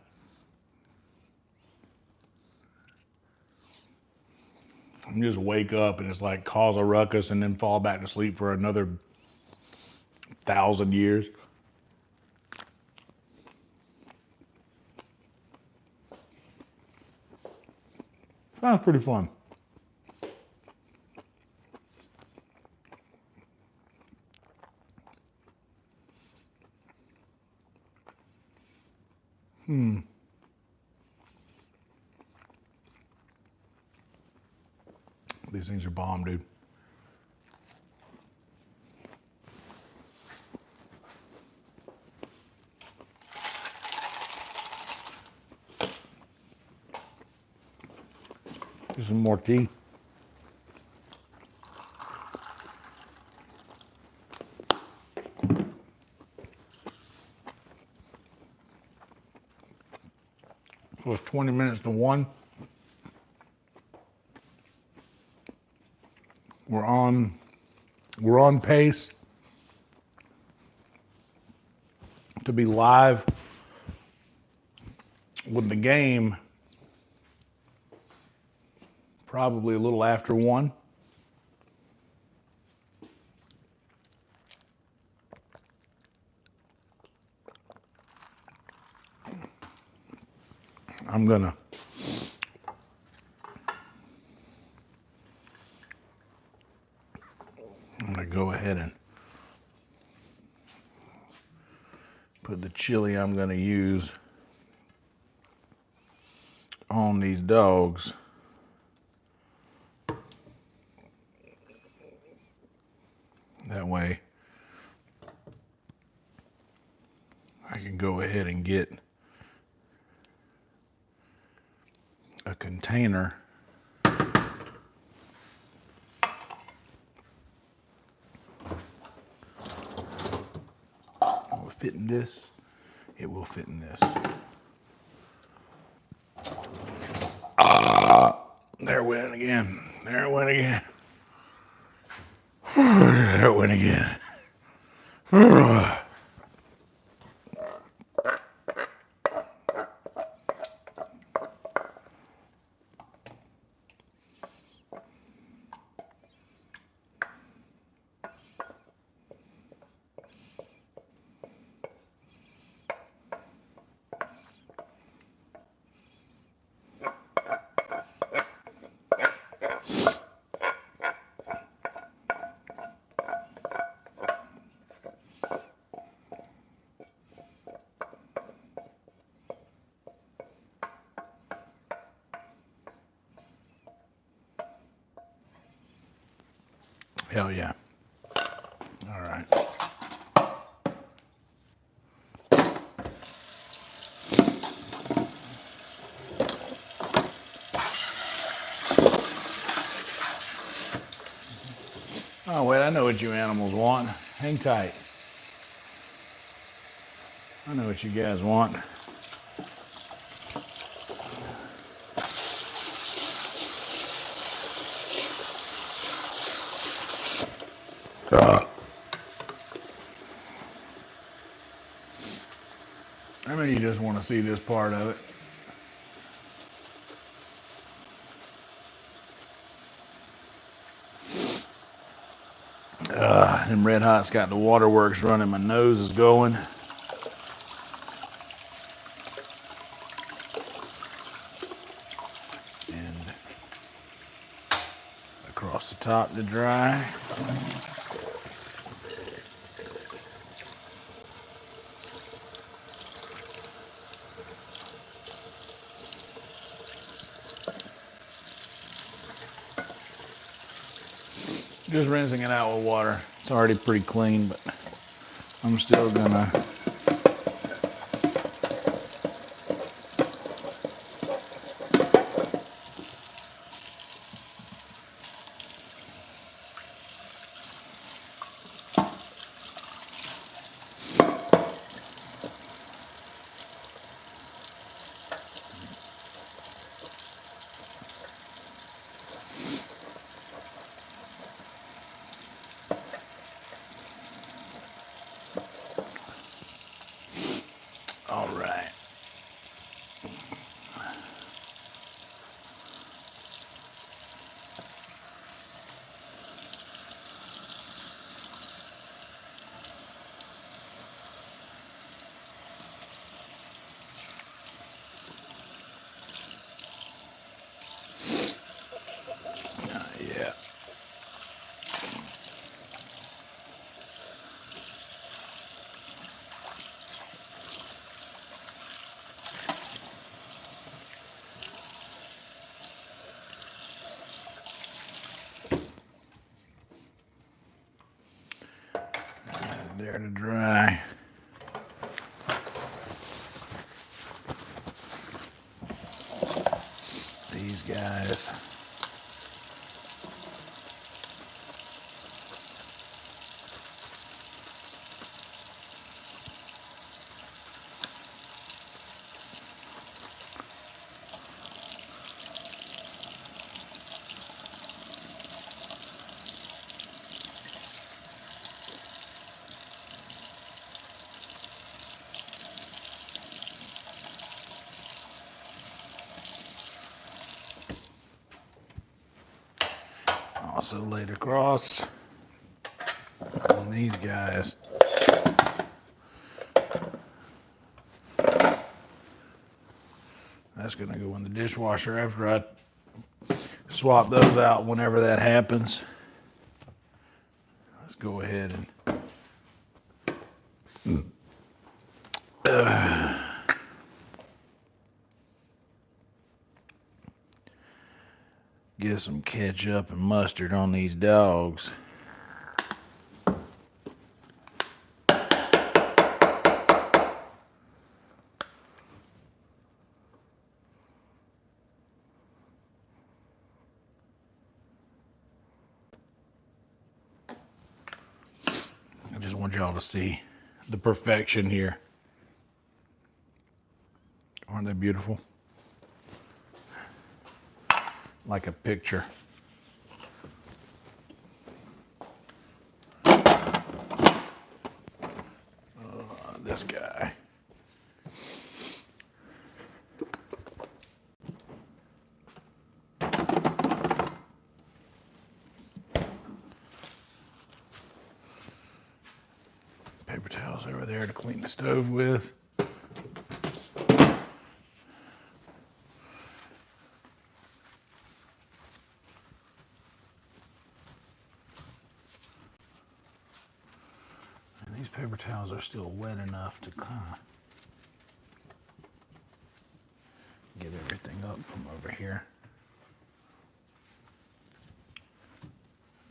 And just wake up and it's like cause a ruckus and then fall back to sleep for another 1,000 years. Sounds pretty fun. These things are bomb, dude. Here's some more tea. So it's 20 minutes to 1. We're on pace to be live with the game probably a little after 1. I'm gonna go ahead and put the chili I'm gonna use on these dogs. That way I can go ahead and get a container will fit in this. It will fit in this. There it went again. There it went again. There it went again. Hell yeah. All right. Oh, wait, I know what you animals want. Hang tight. I know what you guys want. I mean, you just want to see this part of it. Them Red Hot's got the waterworks running. My nose is going. top to dry. Just rinsing it out with water. It's already pretty clean, but I'm still gonna all right. Yeah. There to dry. These guys. Also laid across on these guys. That's gonna go in the dishwasher after I swap those out whenever that happens. Let's go ahead and get some ketchup and mustard on these dogs. I just want y'all to see the perfection here. Aren't they beautiful? Like a picture. This guy. Paper towels over there to clean the stove with. And these paper towels are still wet enough to kind of get everything up from over here.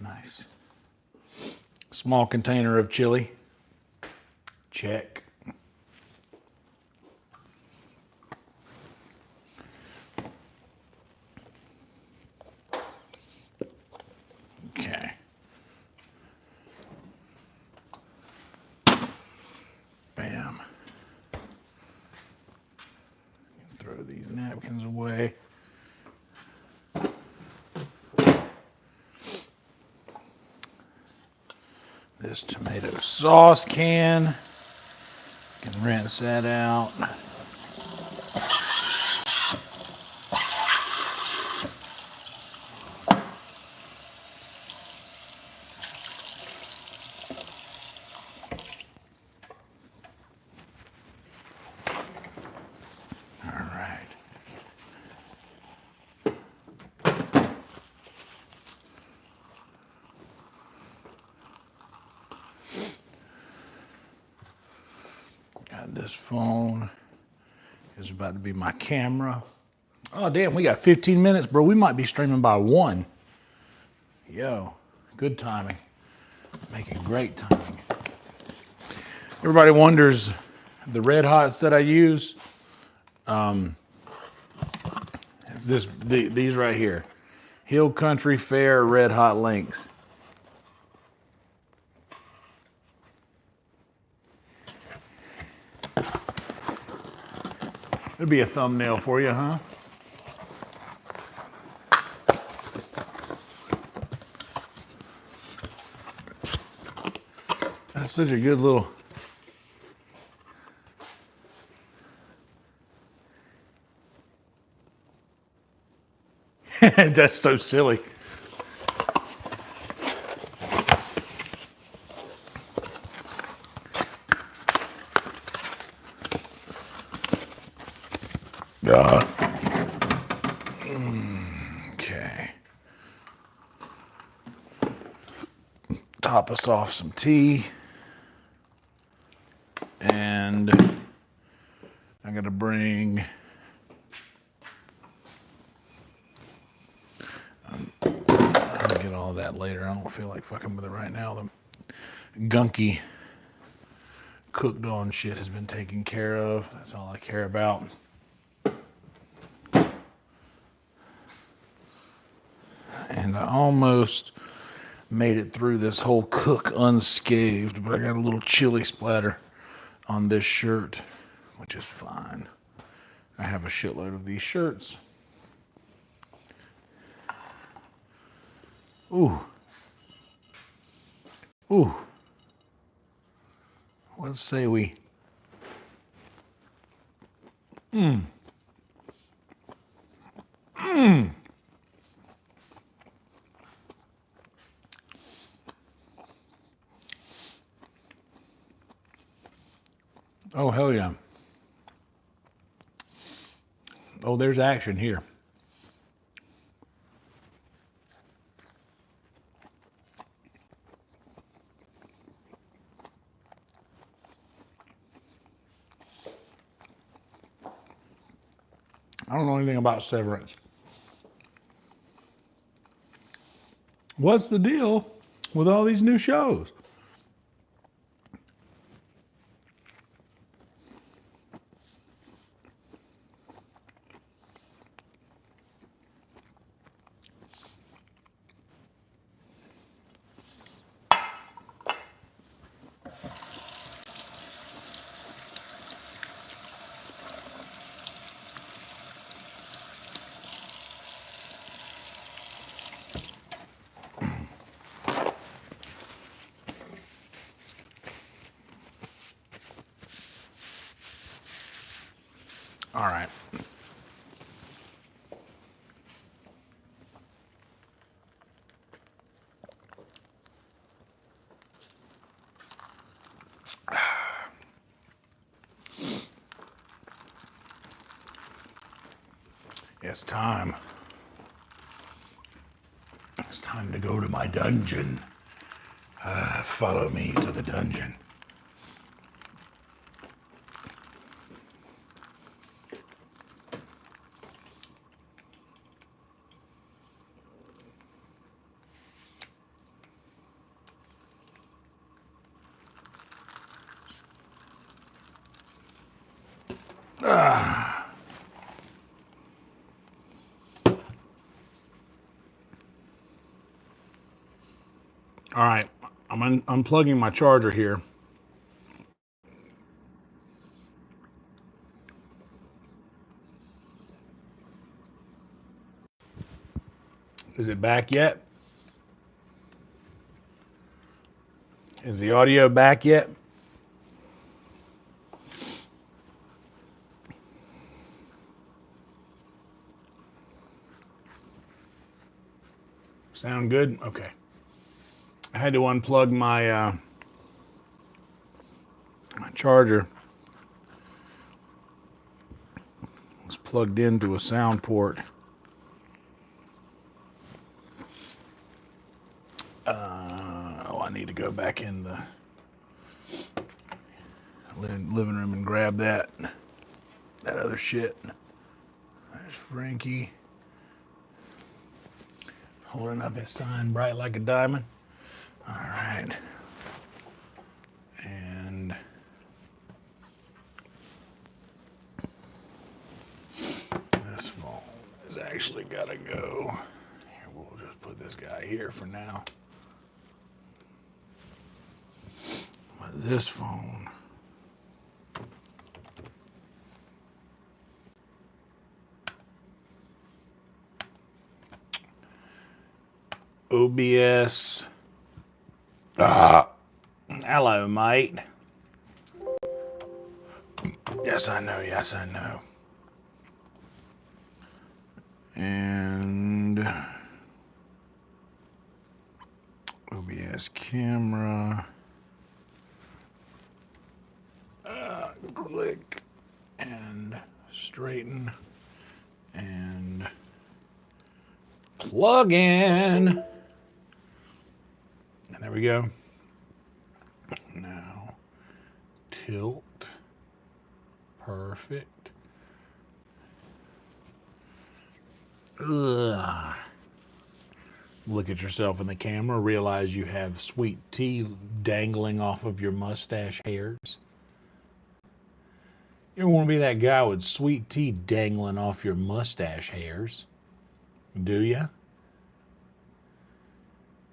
Nice. Small container of chili. Check. Okay. Bam. Throw these napkins away. This tomato sauce can. Can rinse that out. All right. And this phone is about to be my camera. Oh, damn, we got 15 minutes, bro. We might be streaming by 1. Yo, good timing. Making great timing. Everybody wonders the Red Hots that I use. It's these right here. Hill Country Fair Red Hot Links. It'd be a thumbnail for you, huh? That's such a good little... That's so silly. Okay. Top us off some tea. And I gotta bring... I'll get all that later. I don't feel like fucking with it right now. The gunky cooked on shit has been taken care of. That's all I care about. And I almost made it through this whole cook unscathed, but I got a little chili splatter on this shirt, which is fine. I have a shitload of these shirts. Ooh. Ooh. Let's say we... Oh, hell yeah. Oh, there's action here. I don't know anything about Severance. What's the deal with all these new shows? All right. It's time. It's time to go to my dungeon. Follow me to the dungeon. All right, I'm unplugging my charger here. Is it back yet? Is the audio back yet? Sound good? Okay. I had to unplug my my charger. It's plugged into a sound port. Oh, I need to go back in the living room and grab that other shit. There's Frankie. Holding up his sign bright like a diamond. All right. And this phone has actually got to go. Here, we'll just put this guy here for now. But this phone. OBS. Hello, mate. Yes, I know. Yes, I know. And OBS camera. Click and straighten and plug in. And there we go. Now tilt. Perfect. Ugh. Look at yourself in the camera. Realize you have sweet tea dangling off of your mustache hairs. You ever want to be that guy with sweet tea dangling off your mustache hairs? Do ya?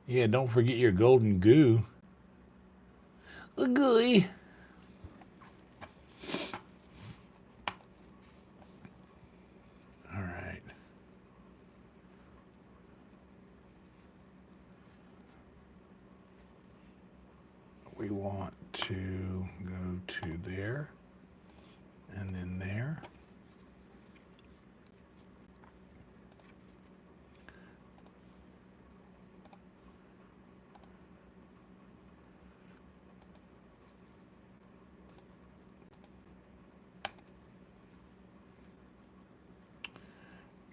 Yeah, don't forget your golden goo. Gooey. All right. We want to go to there and then there.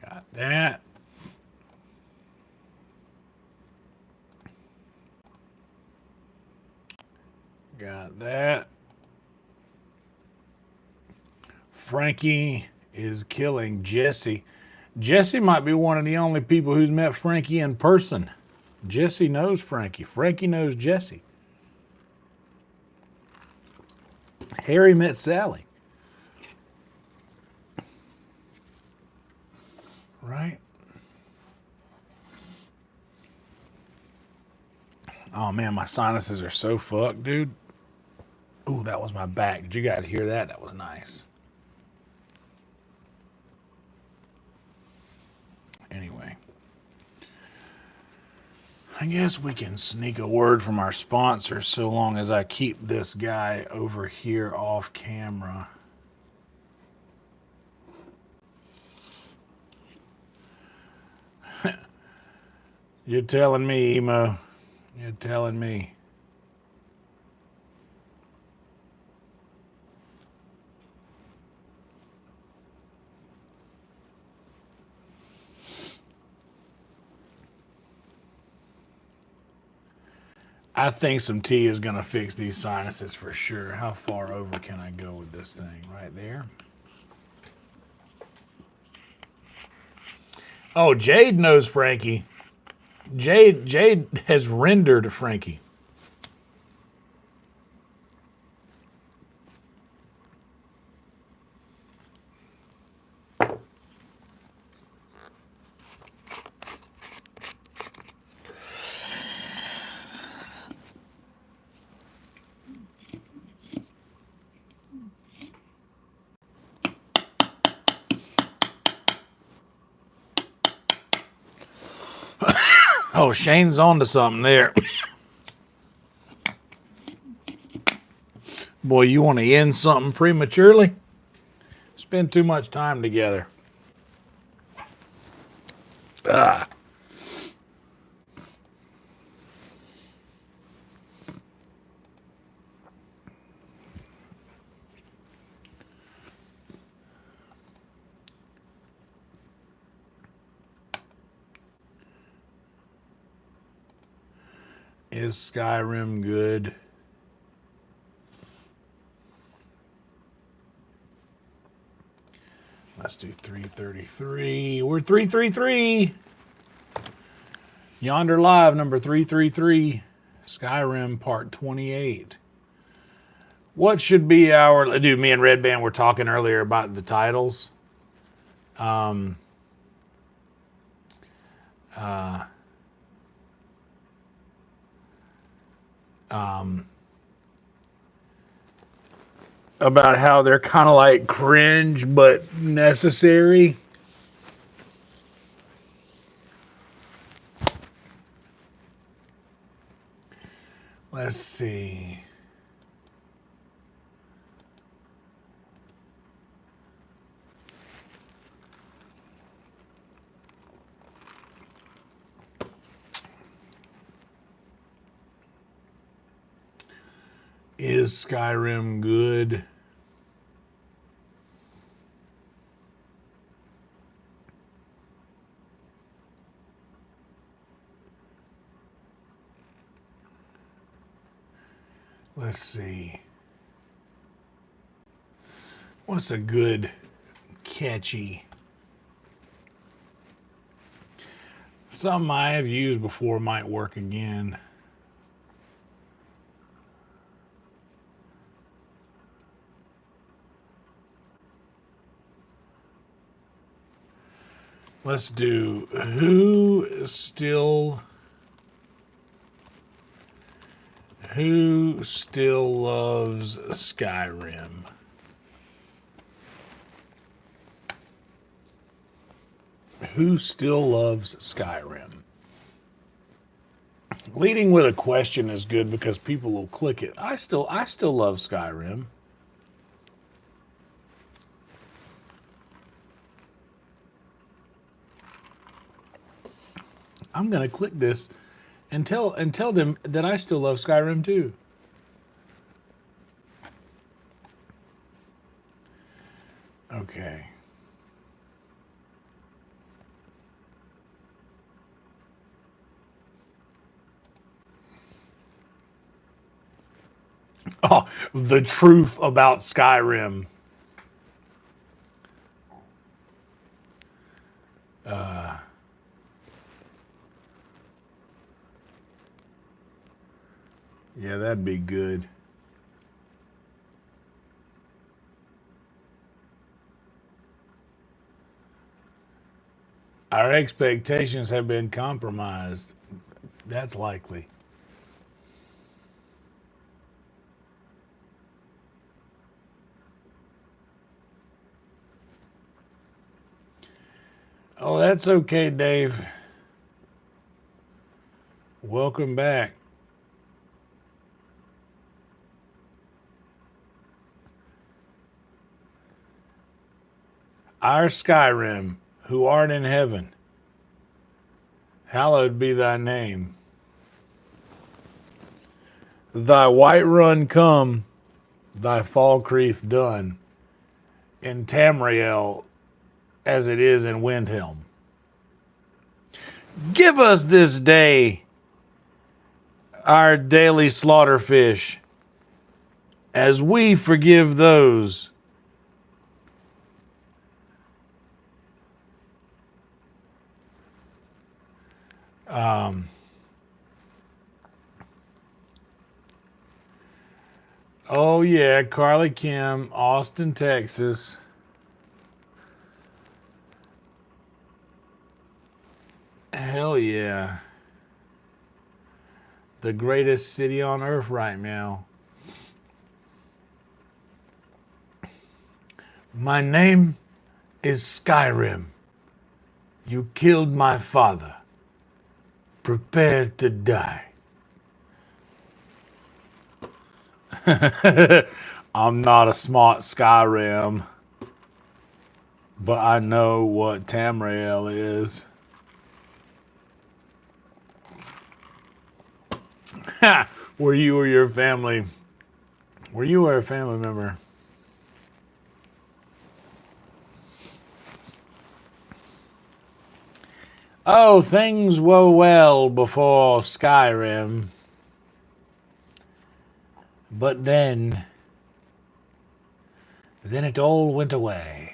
Got that. Got that. Frankie is killing Jesse. Jesse might be one of the only people who's met Frankie in person. Jesse knows Frankie. Frankie knows Jesse. Harry met Sally. Right? Oh man, my sinuses are so fucked, dude. Ooh, that was my back. Did you guys hear that? That was nice. Anyway. I guess we can sneak a word from our sponsor so long as I keep this guy over here off camera. You're telling me, Emo. You're telling me. I think some tea is going to fix these sinuses for sure. How far over can I go with this thing? Right there. Oh, Jade knows Frankie. Jade has rendered Frankie. Oh, Shane's on to something there. Boy, you want to end something prematurely? Spend too much time together. Ah. Is Skyrim good? Let's do 333. We're 333. Yonder Live, number 333. Skyrim, part 28. What should be our... Dude, me and Red Band were talking earlier about the titles. About how they're kind of like cringe, but necessary. Let's see. Is Skyrim good? Let's see. What's a good, catchy? Some I have used before might work again. Let's do who still loves Skyrim? Who still loves Skyrim? Leading with a question is good because people will click it. I still love Skyrim. I'm gonna click this and tell them that I still love Skyrim too. Okay. Oh, the truth about Skyrim. Yeah, that'd be good. Our expectations have been compromised. That's likely. Oh, that's okay, Dave. Welcome back. Our Skyrim, who art in heaven, hallowed be thy name. Thy white run come, thy Falkreath done, in Tamriel as it is in Windhelm. Give us this day our daily slaughter fish, as we forgive those oh yeah, Carly Kim, Austin, Texas. Hell yeah. The greatest city on earth right now. My name is Skyrim. You killed my father. Prepare to die. I'm not a smart Skyrim, but I know what Tamriel is. Were you or your family? Were you or a family member? Oh, things were well before Skyrim. But then it all went away.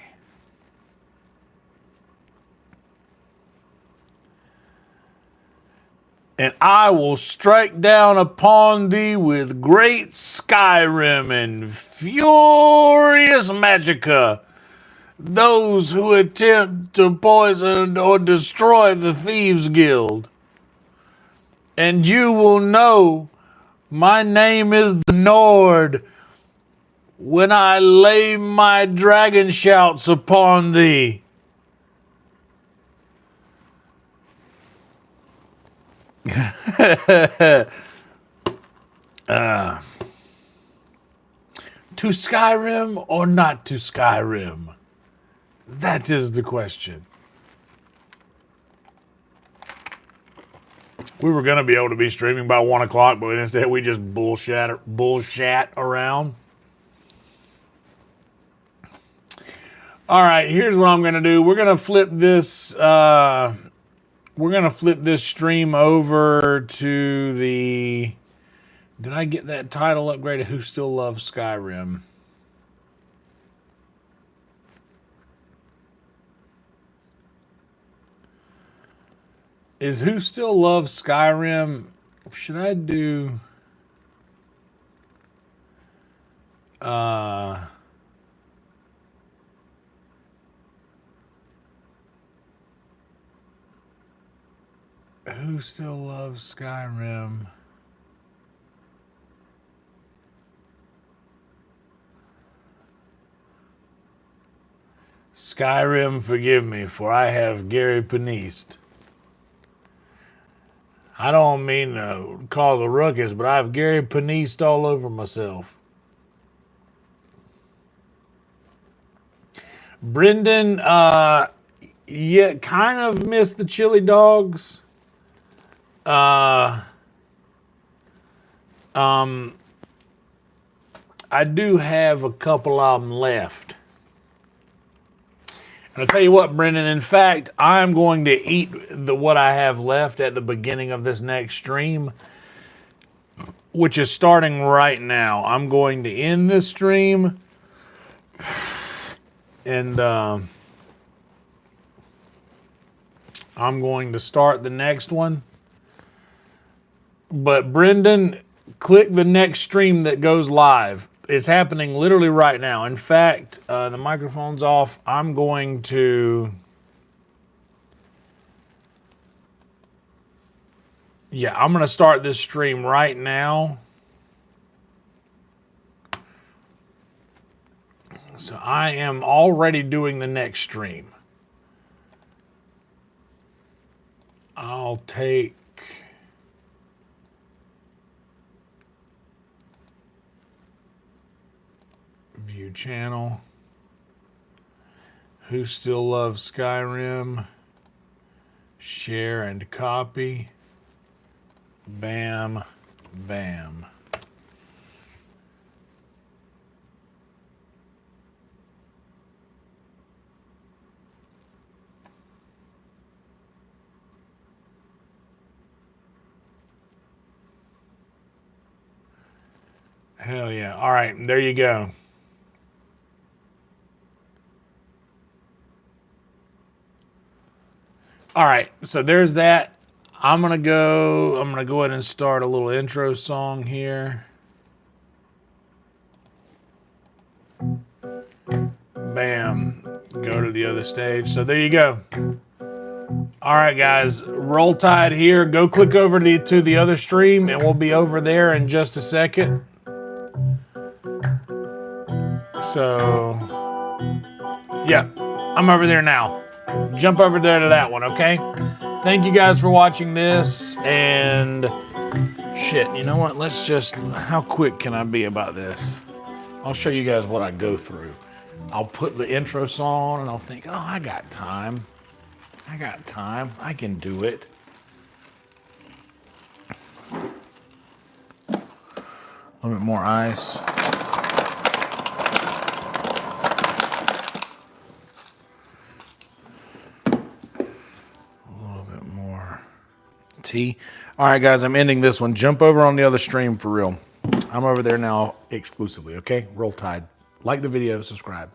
And I will strike down upon thee with great Skyrim and furious Magicka, those who attempt to poison or destroy the Thieves' Guild. And you will know my name is the Nord when I lay my dragon shouts upon thee. To Skyrim or not to Skyrim? That is the question. We were going to be able to be streaming by 1 o'clock, but instead we just bullshat around. All right, here's what I'm going to do. We're going to flip this. We're going to flip this stream over to the. Did I get that title upgraded? Who Still Loves Skyrim? Is Who Still Loves Skyrim? Should I do? Who Still Loves Skyrim? Skyrim, forgive me, for I have Gary Panist. I don't mean to cause a ruckus, but I have Gary Panist all over myself. Brendan, yeah, kind of missed the chili dogs. I do have a couple of them left. And I'll tell you what, Brendan, in fact, I'm going to eat what I have left at the beginning of this next stream, which is starting right now. I'm going to end this stream, and I'm going to start the next one. But Brendan, click the next stream that goes live. It's happening literally right now. In fact, the microphone's off. I'm going to... Yeah, I'm going to start this stream right now. So I am already doing the next stream. I'll take... View channel. Who Still Loves Skyrim? Share and copy. Bam, bam. Hell yeah. All right, there you go. All right, so there's that. I'm gonna go ahead and start a little intro song here. Bam. Go to the other stage. So there you go. All right, guys, roll tide here. Go click over to the other stream, and we'll be over there in just a second. So, yeah, I'm over there now. Jump over there to that one, okay? Thank you guys for watching this, and shit, you know what? Let's just, how quick can I be about this? I'll show you guys what I go through. I'll put the intro song on, and I'll think, oh, I got time. I got time. I can do it. A little bit more ice. Tea. All right, guys, I'm ending this one. Jump over on the other stream for real. I'm over there now exclusively, okay? Roll tide. Like the video, subscribe.